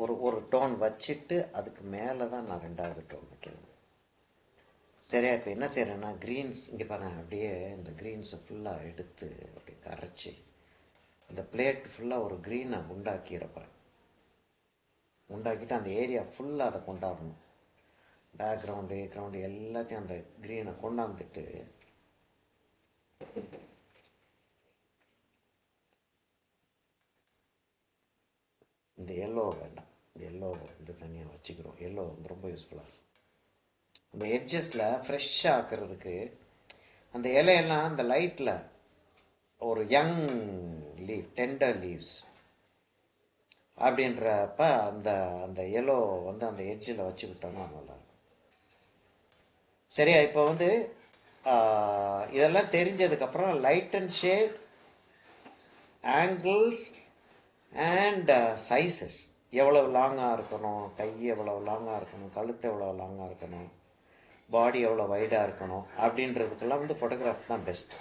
ஒரு டோன் வச்சுட்டு அதுக்கு மேலே தான் நான் 2வது டோன் வைக்கணும். சரியா? இப்போ என்ன செய்கிறேன்னா க்ரீன்ஸ் இங்கே பாருங்கள், அப்படியே இந்த க்ரீன்ஸை ஃபுல்லாக எடுத்து அப்படியே கரைச்சி இந்த பிளேட் ஃபுல்லாக ஒரு க்ரீனை உண்டாக்கிடுறப்ப உண்டாக்கிட்டு அந்த ஏரியா ஃபுல்லாக அதை கொண்டாடணும். பேக்ரவுண்டு எல்லாத்தையும் அந்த க்ரீனை கொண்டாந்துட்டு இந்த எல்லோ வேண்டாம், எல்லோ வந்து தனியாக வச்சுக்கிறோம். எல்லோ வந்து ரொம்ப யூஸ்ஃபுல்லாக இருக்கும். நம்ம எட்ஜஸ்டில் ஃப்ரெஷ்ஷாக ஆக்கிறதுக்கு அந்த இலையெல்லாம் அந்த லைட்டில் ஒரு யங் லீவ், டெண்டர் லீவ்ஸ் அப்படின்றப்ப அந்த அந்த எல்லோ வந்து அந்த எட்ஜில் வச்சுக்கிட்டோம்னா நல்லாயிருக்கும். சரியா? இப்போ வந்து இதெல்லாம் தெரிஞ்சதுக்கப்புறம் light and shade, angles and sizes, எவ்வளவு லாங்காக இருக்கணும், கை எவ்வளோ லாங்காக இருக்கணும், கழுத்து எவ்வளோ லாங்காக இருக்கணும், பாடி எவ்வளோ வைடாக இருக்கணும் அப்படின்றதுக்கெல்லாம் வந்து ஃபோட்டோகிராஃப் தான் பெஸ்ட்.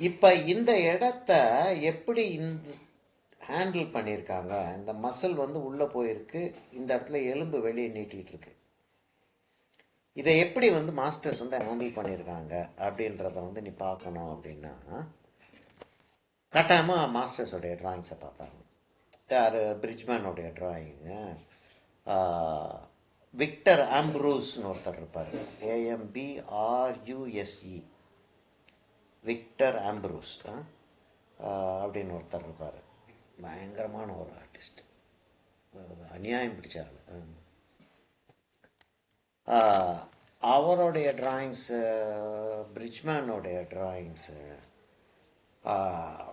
இப்போ இந்த இடத்த எப்படி இந்த ஹேண்டில் பண்ணியிருக்காங்க, இந்த மசில் வந்து உள்ளே போயிருக்கு, இந்த இடத்துல எலும்பு வெளியே நீட்டிகிட்டு இருக்கு, இதை எப்படி வந்து மாஸ்டர்ஸ் வந்து ஹேண்டில் பண்ணியிருக்காங்க அப்படின்றத வந்து நீ பார்க்கணும். அப்படின்னா கட்டாயமாக மாஸ்டர்ஸோடைய ட்ராயிங்ஸை பார்த்தாங்க. யார்? பிரிட்ஜ்மேனோடைய ட்ராயிங்கு. விக்டர் ஆம்ப்ரூஸ்னு ஒருத்தர் இருப்பார், AMBRUSE, விக்டர் ஆம்ப்ரூஸ் அப்படின்னு ஒருத்தர் இருப்பார். பயங்கரமான ஒரு ஆர்டிஸ்ட், அநியாயம் பிடிச்ச ஆள். அவருடைய ட்ராயிங்ஸு, பிரிட்ஜ்மேனோடைய ட்ராயிங்ஸு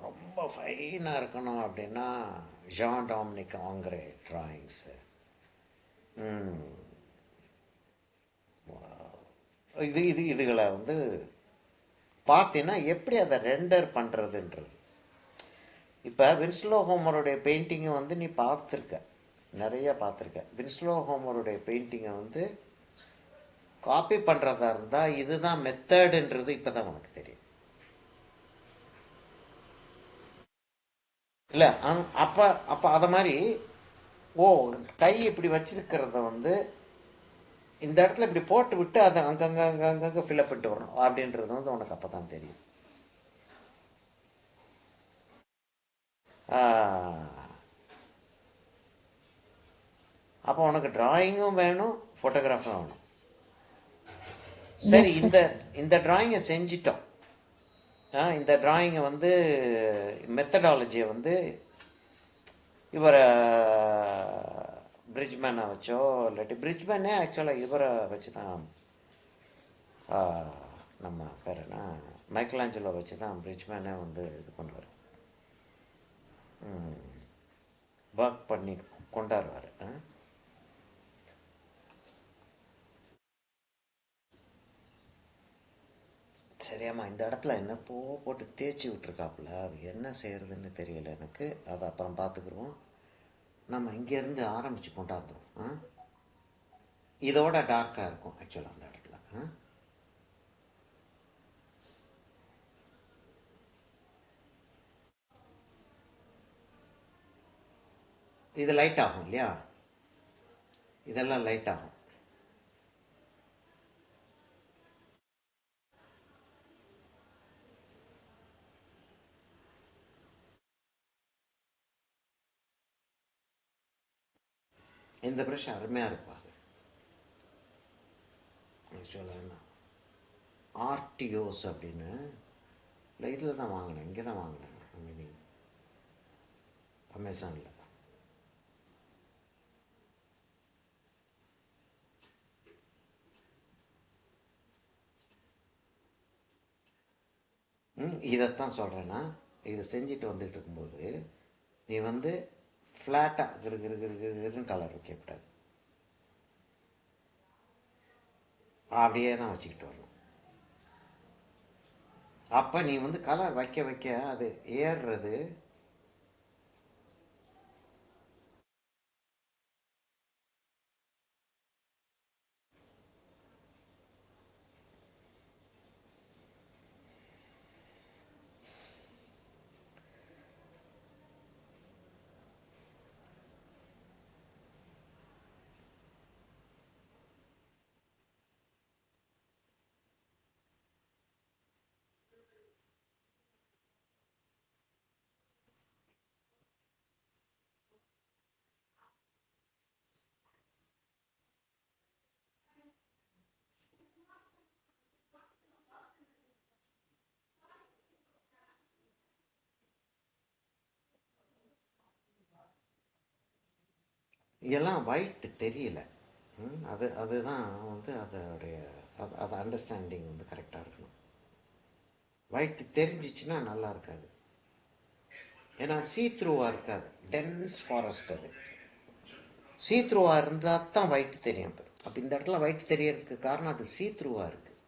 ரொம்ப ஃபைனாக இருக்கணும். அப்படின்னா ஜான் டாமினிக் ஆங்க்ரே ட்ராயிங்ஸு, இதுகளை வந்து பார்த்தீங்கன்னா எப்படி அதை ரெண்டர் பண்ணுறதுன்றது. இப்போ வின்ஸ்லோ ஹோமருடைய பெயிண்டிங்கை வந்து நீ பார்த்துருக்க, நிறைய பார்த்துருக்க. வின்ஸ்லோ ஹோமருடைய பெயிண்டிங்கை வந்து காப்பி பண்ணுறதா இருந்தால் இதுதான் மெத்தடுன்றது இப்போ தான் உனக்கு தெரியும். இல்லை அப்போ அதை மாதிரி கை இப்படி வச்சிருக்கிறத வந்து இந்த இடத்துல இப்படி போட்டு விட்டு அதை அங்கங்கே ஃபில்அப் பண்ணிட்டு வரணும் அப்படின்றது வந்து உனக்கு அப்போ தான் தெரியும். அப்போ உனக்கு டிராயிங்கும் வேணும், ஃபோட்டோகிராஃபும் வேணும். சரி, இந்த டிராயிங்கை செஞ்சிட்டோம். இந்த டிராயிங்கை வந்து மெத்தடாலஜியை வந்து இவரை பிரிட்ஜ்மேனை வச்சோ, இல்லாட்டி பிரிட்ஜ்மேனே ஆக்சுவலாக இவரை வச்சு தான், நம்ம பேர் என்ன, மைக்கேல் ஆஞ்சலோ வச்சு தான் பிரிட்ஜ்மேனே வந்து இது பண்ணுவார், ஒர்க் பண்ணி கொண்டாடுவார். சரியாம்மா, இந்த இடத்துல என்ன போட்டு தேய்ச்சி விட்டுருக்காப்புல, அது என்ன செய்கிறதுன்னு தெரியல எனக்கு. அதை அப்புறம் பார்த்துக்குருவோம். நம்ம இங்கேருந்து ஆரம்பித்து கொண்டாந்துடும். இதோட டார்க்காக இருக்கும் ஆக்சுவலாக அந்த இடத்துல. இது லைட் ஆகும் இல்லையா, இதெல்லாம் லைட் ஆகும். இந்த ப்ரஷ் அருமையாக இருப்பாது ஆக்சுவலாக. ஆர்டிஓஸ் அப்படின்னு இல்லை, இதில் தான் வாங்கினேன், இங்கே தான் வாங்கினேன், அமேசானில். இதைத்தான் சொல்கிறேன்னா, இதை செஞ்சுட்டு வந்துட்டு இருக்கும்போது நீ வந்து ஃப்ளாட்டாக கிரு கிரு கிரு கிருன்னு கலர் வைக்கக்கூடாது. அப்படியே தான் வச்சுக்கிட்டு வரணும். அப்போ நீ வந்து கலர் வைக்க வைக்க அது ஏறுறது இதெல்லாம் ஒயிட் தெரியல. அதுதான் வந்து அதோடைய அது அண்டர்ஸ்டாண்டிங் வந்து கரெக்டாக இருக்கணும். ஒயிட் தெரிஞ்சிச்சுன்னா நல்லா இருக்காது. ஏன்னா சீத்ரூவாக இருக்காது, டென்ஸ் ஃபாரஸ்ட். அது சீத்ரூவாக இருந்தால் தான் ஒயிட் தெரியும். அப்போ இந்த இடத்துல ஒயிட் தெரியறதுக்கு காரணம் அது சீத்ரூவாக இருக்குது.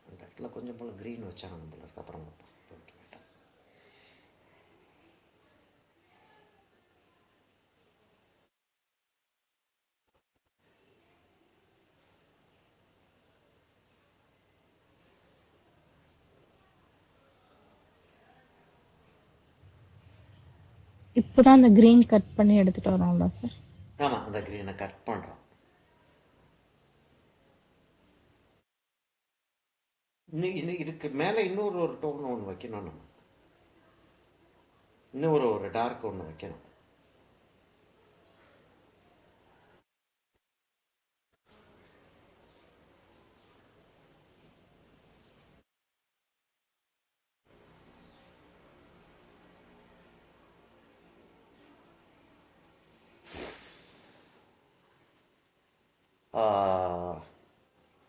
அந்த இடத்துல கொஞ்சம் போல் க்ரீன் வச்சாங்க நம்மள இருக்கு. அப்புறம் இப்போதான் அந்த கிரீன் கட் பண்ணி எடுத்துட்டு வரோம்ல சார். ஆமாம், அந்த க்ரீனை கட் பண்ணுறோம். இதுக்கு மேலே இன்னொரு டோன் ஒன்று வைக்கணும். நம்ம இன்னொரு டார்க் ஒன்று வைக்கணும்.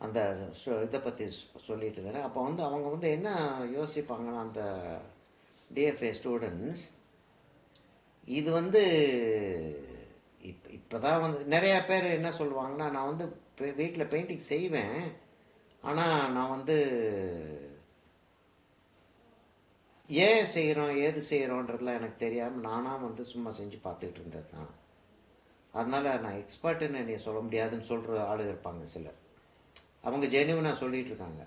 அந்த இதை பற்றி சொல்லிட்டு இருந்தேன். அப்போ வந்து அவங்க வந்து என்ன யோசிப்பாங்கன்னா, அந்த டிஎஃப்ஏ ஸ்டூடெண்ட்ஸ் இது வந்து இப்போ தான் வந்து நிறையா பேர் என்ன சொல்லுவாங்கன்னா, நான் வந்து வீட்டில் பெயிண்டிங் செய்வேன், ஆனால் நான் வந்து ஏன் செய்கிறோம் ஏது செய்கிறோன்றதுலாம் எனக்கு தெரியாமல் நானாக வந்து சும்மா செஞ்சு பார்த்துக்கிட்டு இருந்தது தான். அதனால் நான் எக்ஸ்பர்ட்டுன்னு என்னை சொல்ல முடியாதுன்னு சொல்கிற ஆளுங்க இருப்பாங்க சிலர். அவங்க ஜெனுவனாக சொல்லிகிட்டு இருக்காங்க.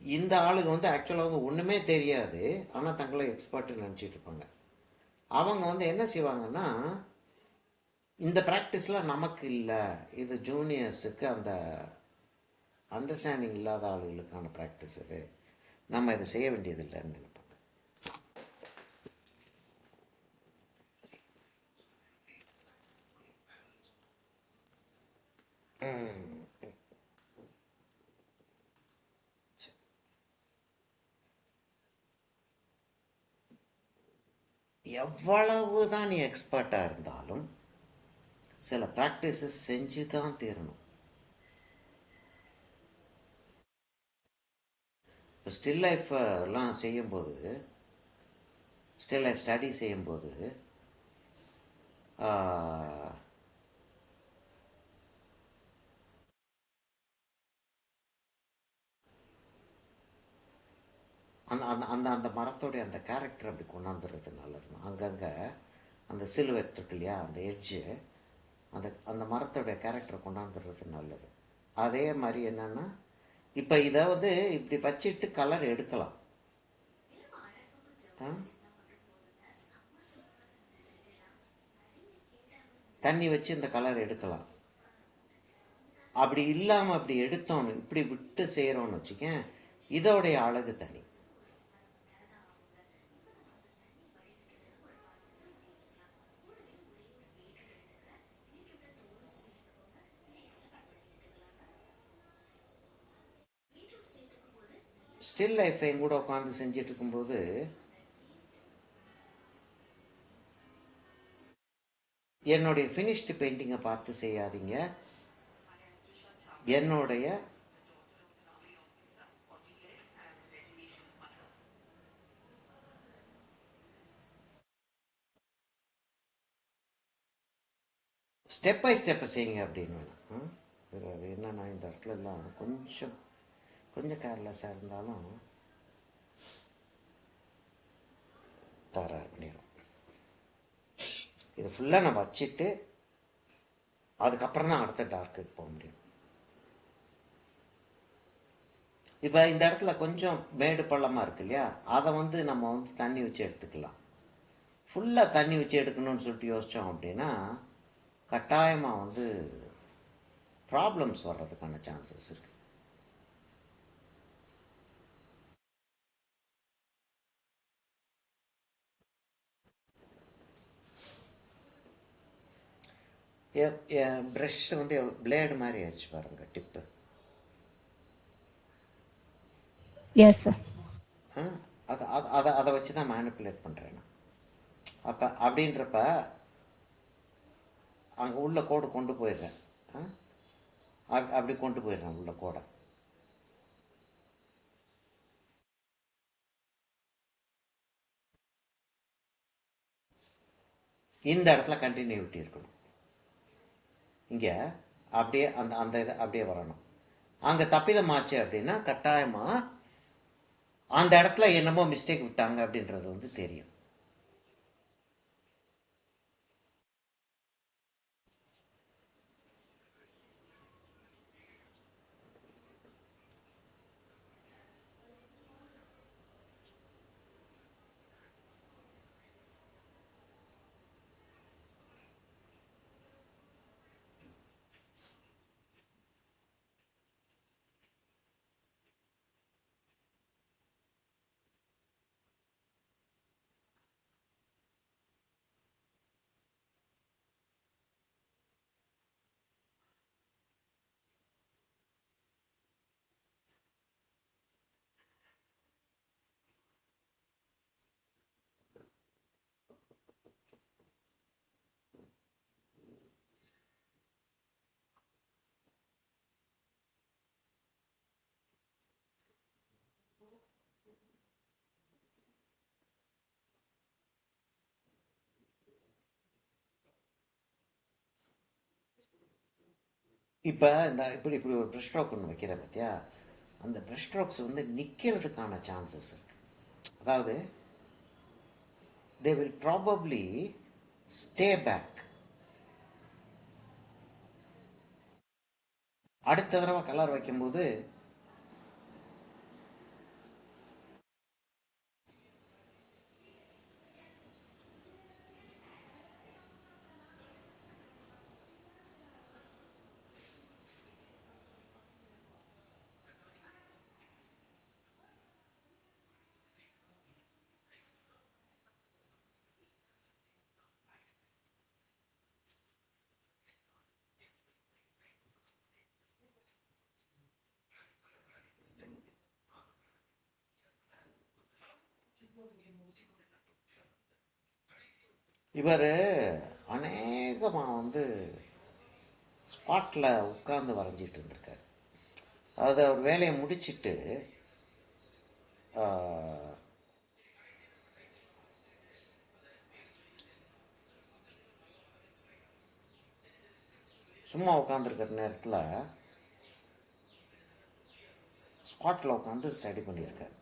இந்த ஆளுங்க வந்து ஆக்சுவலாக வந்து ஒன்றுமே தெரியாது, ஆனால் தங்களை எக்ஸ்பர்ட்டுன்னு நினச்சிட்டு இருப்பாங்க. அவங்க வந்து என்ன செய்வாங்கன்னா, இந்த ப்ராக்டிஸ்லாம் நமக்கு இல்லை, இது ஜூனியர்ஸுக்கு அந்த அண்டர்ஸ்டாண்டிங் இல்லாத ஆளுகளுக்கான ப்ராக்டிஸ், இது நம்ம இதை செய்ய வேண்டியது இல்லைன்னு நினைப்பாங்க. எவ்வளவு தான் நீ எக்ஸ்பர்ட்டாக இருந்தாலும் சில ப்ராக்டிஸஸ் செஞ்சு தான் தீரணும். இப்போ ஸ்டில் லைஃப்லாம் செய்யும்போது, ஸ்டில் லைஃப் ஸ்டடி செய்யும்போது அந்த அந்த அந்த அந்த மரத்தோடைய அந்த கேரக்டர் அப்படி கொண்டாந்துடுறது நல்லது. அங்கங்கே அந்த சிலுவெட் இருக்கு இல்லையா, அந்த எட்ஜு, அந்த அந்த மரத்தோடைய கேரக்டரை கொண்டாந்துடுறது நல்லது. அதே மாதிரி என்னென்னா, இப்போ இதை வந்து இப்படி வச்சுட்டு கலர் எடுக்கலாம். தண்ணி வச்சு இந்த கலர் எடுக்கலாம். அப்படி இல்லாமல் அப்படி எடுத்தோன்னு இப்படி விட்டு செய்கிறோன்னு வச்சுக்கேன், இதோடைய அழகு தனி. ஸ்டில் லைஃப் என் கூட உட்காந்து செஞ்சிட்டு இருக்கும்போது என்னுடைய ஃபினிஷ்டு பெயிண்டிங்கை பார்த்து செய்யாதீங்க, என்னுடைய ஸ்டெப் பை ஸ்டெப்பை செய்யுங்க அப்படின்னு. வேறு அது என்னன்னா இந்த இடத்துல எல்லாம் கொஞ்சம் கொஞ்சம் கேர்லெஸ்ஸாக இருந்தாலும் தகராறு பண்ணிடும். இது ஃபுல்லாக நான் வச்சுட்டு அதுக்கப்புறம் தான் அடுத்த டார்க்குக்கு போக முடியும். இப்போ இந்த இடத்துல கொஞ்சம் மேடு பள்ளமாக இருக்கு இல்லையா, அதை நம்ம தண்ணி வச்சு எடுத்துக்கலாம். ஃபுல்லாக தண்ணி வச்சு எடுக்கணும்னு சொல்லிட்டு யோசித்தோம் அப்படின்னா கட்டாயமாக ப்ராப்ளம்ஸ் வர்றதுக்கான சான்சஸ் இருக்குது. ப்ரஷ் பிளேடு மாதிரி ஆயிடுச்சு பாருங்க டிப்பு. Yes sir. அதை அதை அதை வச்சு தான் மேனிப்புலேட் பண்ணுறேன் நான். அப்போ அப்படின்றப்ப அங்கே உள்ள கோடு கொண்டு போயிடுறேன். அப்படி கொண்டு போயிடுறேன் உள்ள கோடை. இந்த இடத்துல கண்டினியூட்டி இருக்கணும். இங்கே அப்படியே அந்த அந்த இதை அப்படியே வரணும். அங்கே தப்பிதமாச்சு அப்படின்னா கட்டாயமாக அந்த இடத்துல என்னமோ மிஸ்டேக் விட்டாங்க அப்படின்றது தெரியும். இப்போ இந்த இப்படி இப்படி ஒரு ப்ரெஷ் ஸ்ட்ரோக் ஒன்று வைக்கிறேன் பார்த்தியா, அந்த ப்ரெஷ் ஸ்ட்ரோக்ஸ் நிற்கிறதுக்கான சான்சஸ் இருக்குது. அதாவது they will probably stay back. அடுத்த தடவை கலர் வைக்கும்போது இவர் அநேகமாக ஸ்பாட்டில் உட்கார்ந்து வரைஞ்சிட்டு இருந்திருக்காரு. அதாவது அவர் வேலையை முடிச்சிட்டு சும்மா உட்காந்துருக்கிற நேரத்தில் ஸ்பாட்டில் உட்காந்து ஸ்டடி பண்ணியிருக்காரு.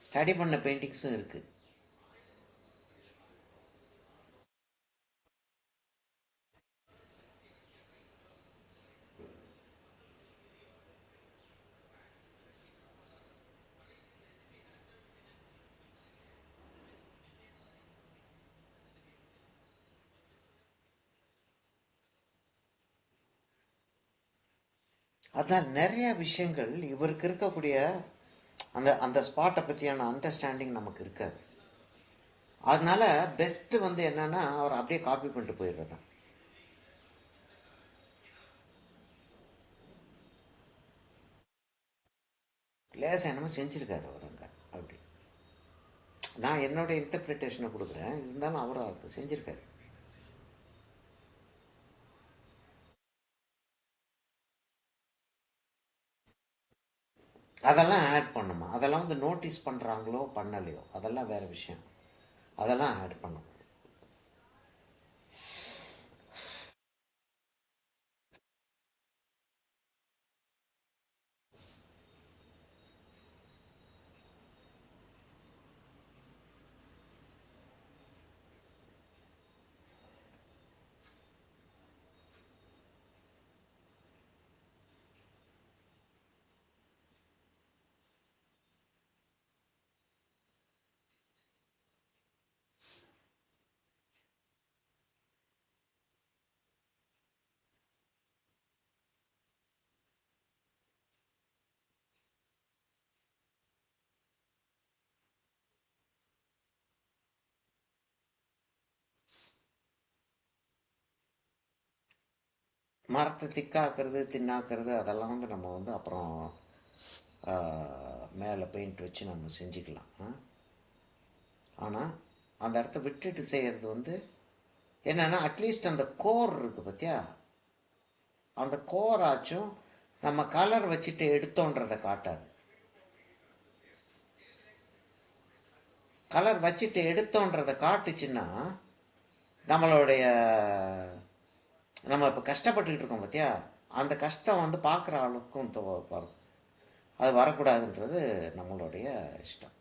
ஸ்டடி பண்ண பெயிண்டிங்ஸும் இருக்குது. அதான் நிறைய விஷயங்கள் இவருக்கு இருக்கக்கூடிய அந்த அந்த ஸ்பாட்டை பற்றியான அண்டர்ஸ்டாண்டிங் நமக்கு இருக்காது. அதனால பெஸ்ட்டு என்னன்னா அவர் அப்படியே காப்பி பண்ணிட்டு போயிடுறது தான். லேசாக என்னமோ செஞ்சுருக்காரு அவர் அங்கே. அப்படி நான் என்னோட இன்டர்பிரிட்டேஷனை கொடுக்குறேன், இருந்தாலும் அவர் அதுக்கு செஞ்சுருக்காரு. அதெல்லாம் ஆட் பண்ணுமா, அதெல்லாம் நோட்டீஸ் பண்ணுறாங்களோ பண்ணலையோ அதெல்லாம் வேறு விஷயம். அதெல்லாம் ஆட் பண்ணும். மரத்தை திக்காக்குறது தின்னாக்குறது அதெல்லாம் வந்து நம்ம வந்து அப்புறம் மேலே பெயிண்ட் வச்சு நம்ம செஞ்சுக்கலாம். ஆனால் அந்த இடத்த விட்டுட்டு செய்கிறது வந்து என்னென்னா அட்லீஸ்ட் அந்த கோர் இருக்குது பார்த்தியா, அந்த கோர் ஆச்சும் நம்ம கலர் வச்சுட்டு எடுத்தோன்றதை காட்டாது. கலர் வச்சுட்டு எடுத்தோன்றதை காட்டுச்சுன்னா நம்மளுடைய நம்ம இப்போ கஷ்டப்பட்டுக்கிட்டு இருக்கோம் பார்த்தியா, அந்த கஷ்டம் வந்து பார்க்குற ஆளுக்கும் வரும். அது வரக்கூடாதுன்றது நம்மளுடைய இஷ்டம்.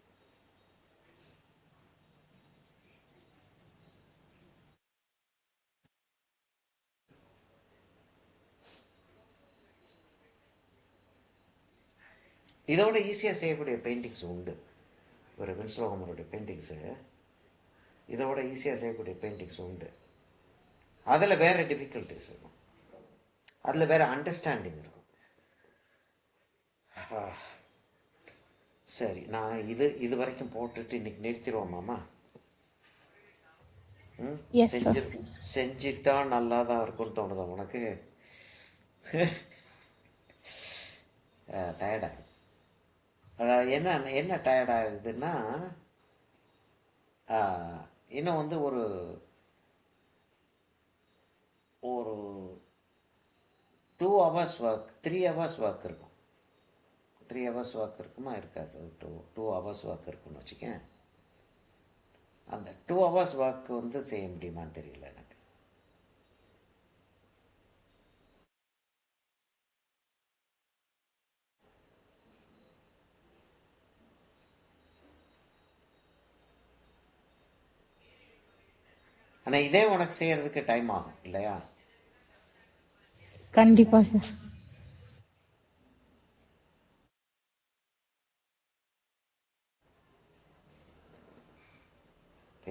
இதோட ஈஸியாக செய்யக்கூடிய பெயிண்டிங்ஸ் உண்டு. ஒரு வின்ஸ்லோகமருடைய பெயிண்டிங்ஸு இதோட ஈஸியாக செய்யக்கூடிய பெயிண்டிங்ஸ் உண்டு. அதில் வேறு டிஃபிகல்ட்டிஸ் இருக்கும், அதில் வேறு அண்டர்ஸ்டாண்டிங் இருக்கும். சரி, நான் இது வரைக்கும் போட்டுட்டு இன்னைக்கு நிறுத்திடுவோமாம்மா? செஞ்சிட்டா நல்லா தான் இருக்கும்னு தோணுதா உனக்கு? டயர்டாக என்ன டயர்டாகுதுன்னா, இன்னும் வந்து ஒரு ஒரு 2 hours ஒர்க் 3 hours ஒர்க் இருக்கும். 3 hours ஒர்க் இருக்குமா? இருக்காது. 2 hours ஒர்க் இருக்குன்னு வச்சுக்கேன். அந்த 2 hours ஒர்க் வந்து செய்ய முடியுமான்னு தெரியல எனக்கு. ஆனால் இதே உனக்கு செய்யறதுக்கு டைம் ஆகும் இல்லையா? கண்டிப்பா சார்.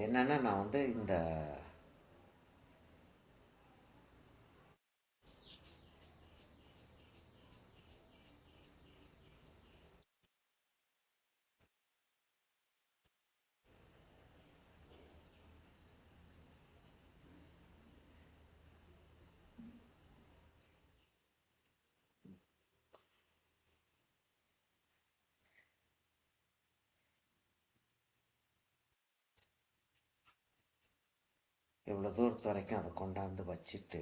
என்னன்னா நான் வந்து இந்த இவ்வளோ தூரத்து வரைக்கும் அதை கொண்டாந்து வச்சுட்டு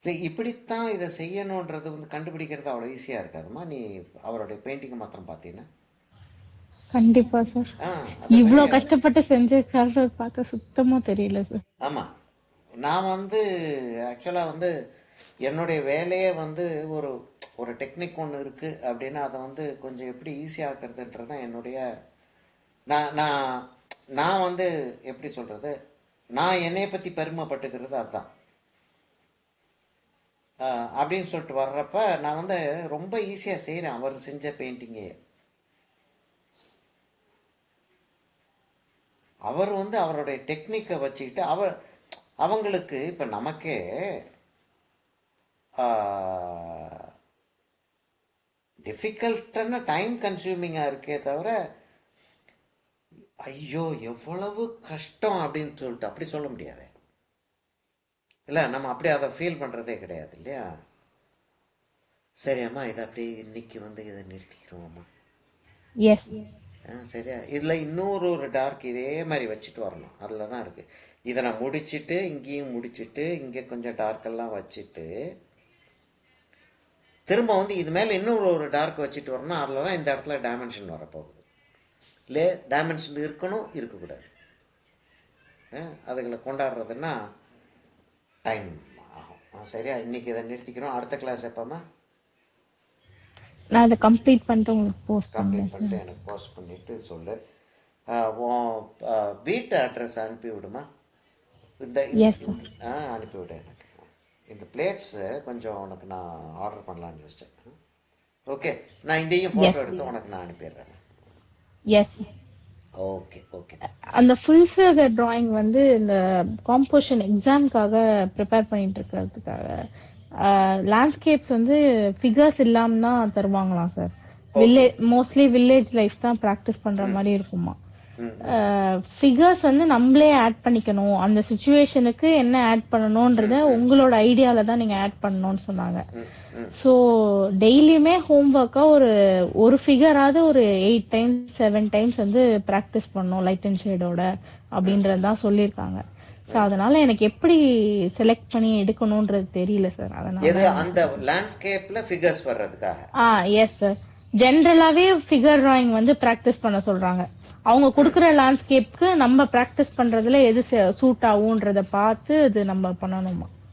இல்லை, இப்படித்தான் இதை செய்யணுன்றது வந்து கண்டுபிடிக்கிறது அவ்வளோ ஈஸியாக இருக்காதுமா. நீ அவருடைய பெயிண்டிங்கை மாத்திரம் பார்த்தீங்கன்னா கண்டிப்பா சார். இவ்ளோ கஷ்டப்பட்டு செஞ்சிருக்காரு பார்த்தா சுத்தமா தெரியல சார். ஆமாம், நான் வந்து ஆக்சுவலாக வந்து என்னுடைய வேலையே வந்து ஒரு ஒரு டெக்னிக் ஒன்று இருக்குது அப்படின்னா அதை வந்து கொஞ்சம் எப்படி ஈஸியாக்குறதுன்றது தான் என்னுடைய நான் நான் நான் வந்து எப்படி சொல்கிறது, நான் என்னைய பற்றி பெருமைப்பட்டுக்கிறது அதுதான். அப்படின்னு சொல்லிட்டு வர்றப்ப நான் வந்து ரொம்ப ஈஸியாக செய்கிறேன் அவர் செஞ்ச பெயிண்டிங்கே. அவர் வந்து அவருடைய டெக்னிக்கை வச்சுக்கிட்டு அவங்களுக்கு இப்போ நமக்கே டிஃபிகல்ட்டான டைம் கன்சியூமிங்காக இருக்கே தவிர ஐயோ எவ்வளவு கஷ்டம் அப்படின்னு சொல்லிட்டு அப்படி சொல்ல முடியாது இல்லை. நம்ம அப்படி அதை ஃபீல் பண்ணுறதே கிடையாது இல்லையா? சரி அம்மா, இதை அப்படியே இன்னைக்கு வந்து இதை நிறுத்திக்கிறோம்மா. எஸ். சரியா? இதில் ஒரு டார்க் இதே மாதிரி வச்சுட்டு வரணும். அதில் தான் இருக்குது. இதை நான் முடிச்சுட்டு இங்கேயும் முடிச்சுட்டு இங்கே கொஞ்சம் டார்க்கெல்லாம் வச்சுட்டு திரும்ப வந்து இது மேலே ஒரு டார்க் வச்சுட்டு வரணும். அதில் தான் இந்த இடத்துல டைமென்ஷன் வரப்போகுது. இல்லை, டைமென்ஷன் இருக்கணும், இருக்கக்கூடாது. அதுகளை கொண்டாடுறதுன்னா டைம் ஆகும். சரியா? இன்னைக்கு இதை நிறுத்திக்கிறோம். அடுத்த கிளாஸ் எப்போம்மா? நான் அதை கம்ப்ளீட் பண்ணிட்டு உங்களுக்கு போஸ்ட் கம்ப்ளீட் பண்ணிட்டு எனக்கு போஸ்ட் பண்ணிவிட்டு சொல்லு. உன் வீட்டு அட்ரஸ் அனுப்பி விடுமா. இந்த எஸ் சார். அனுப்பிவிடு எனக்கு. இந்த பிளேட்ஸு கொஞ்சம் உனக்கு நான் ஆர்டர் பண்ணலான்னு யோசிச்சேன். ஓகே, நான் இதையும் ஃபோட்டோ எஸ் எடுத்து உனக்கு நான் அனுப்பிடுறேன். எஸ். Okay okay. அந்த ஃபுல் ஃபிகர் டிராயிங் வந்து இந்த காம்போசிஷன் எக்ஸாம்க்காக ப்ரிப்பேர் பண்ணிட்டு இருக்கிறதுக்காக லேண்ட்ஸ்கேப்ஸ் வந்து ஃபிகர்ஸ் இல்லாம தான் தருவாங்களாம் sir. Okay. Mostly village life தான் ப்ராக்டிஸ் பண்ற ம் மாதிரி இருக்குமா. ம் ஃபிகர்ஸ் வந்து நம்மளே ஆட் பண்ணிக்கணும், அந்த சுச்சுவேஷனுக்கு என்ன ஆட் பண்ணணும்ன்றத ம் ம் உங்களோட ஐடியால தான் நீங்க ஆட் பண்ணணும்னு சொன்னாங்க. ம் ம் ஸோ டெய்லியுமே ஹோம்ஒர்க்கா ஒரு ஒரு ஃபிகராவது ஒரு 8 டைம்ஸ் 7 டைம்ஸ் வந்து ப்ராக்டிஸ் பண்ணணும் லைட் அண்ட் ஷேடோட ம் அப்படின்றது தான் சொல்லியிருக்காங்க. ஸோ ம். அதனால எனக்கு எப்படி செலக்ட் பண்ணி எடுக்கணும்ன்றது தெரியல சார். அதனால எது தான் அந்த லேண்ட்ஸ்கேப்பில் ஃபிகர்ஸ் வர்றதுக்காக? Yes sir. ஜென்ரலாவே ஃபிகர் டிராயிங் வந்து பிராக்டிஸ் பண்ண சொல்றாங்க. அவங்க ம் கொடுக்குற லேண்ட்ஸ்கேப்க்கு நம்ம பிராக்டிஸ் பண்றதுல எது சூட் ஆகும்ன்றத பார்த்து அது நம்ம பண்ணணுமா.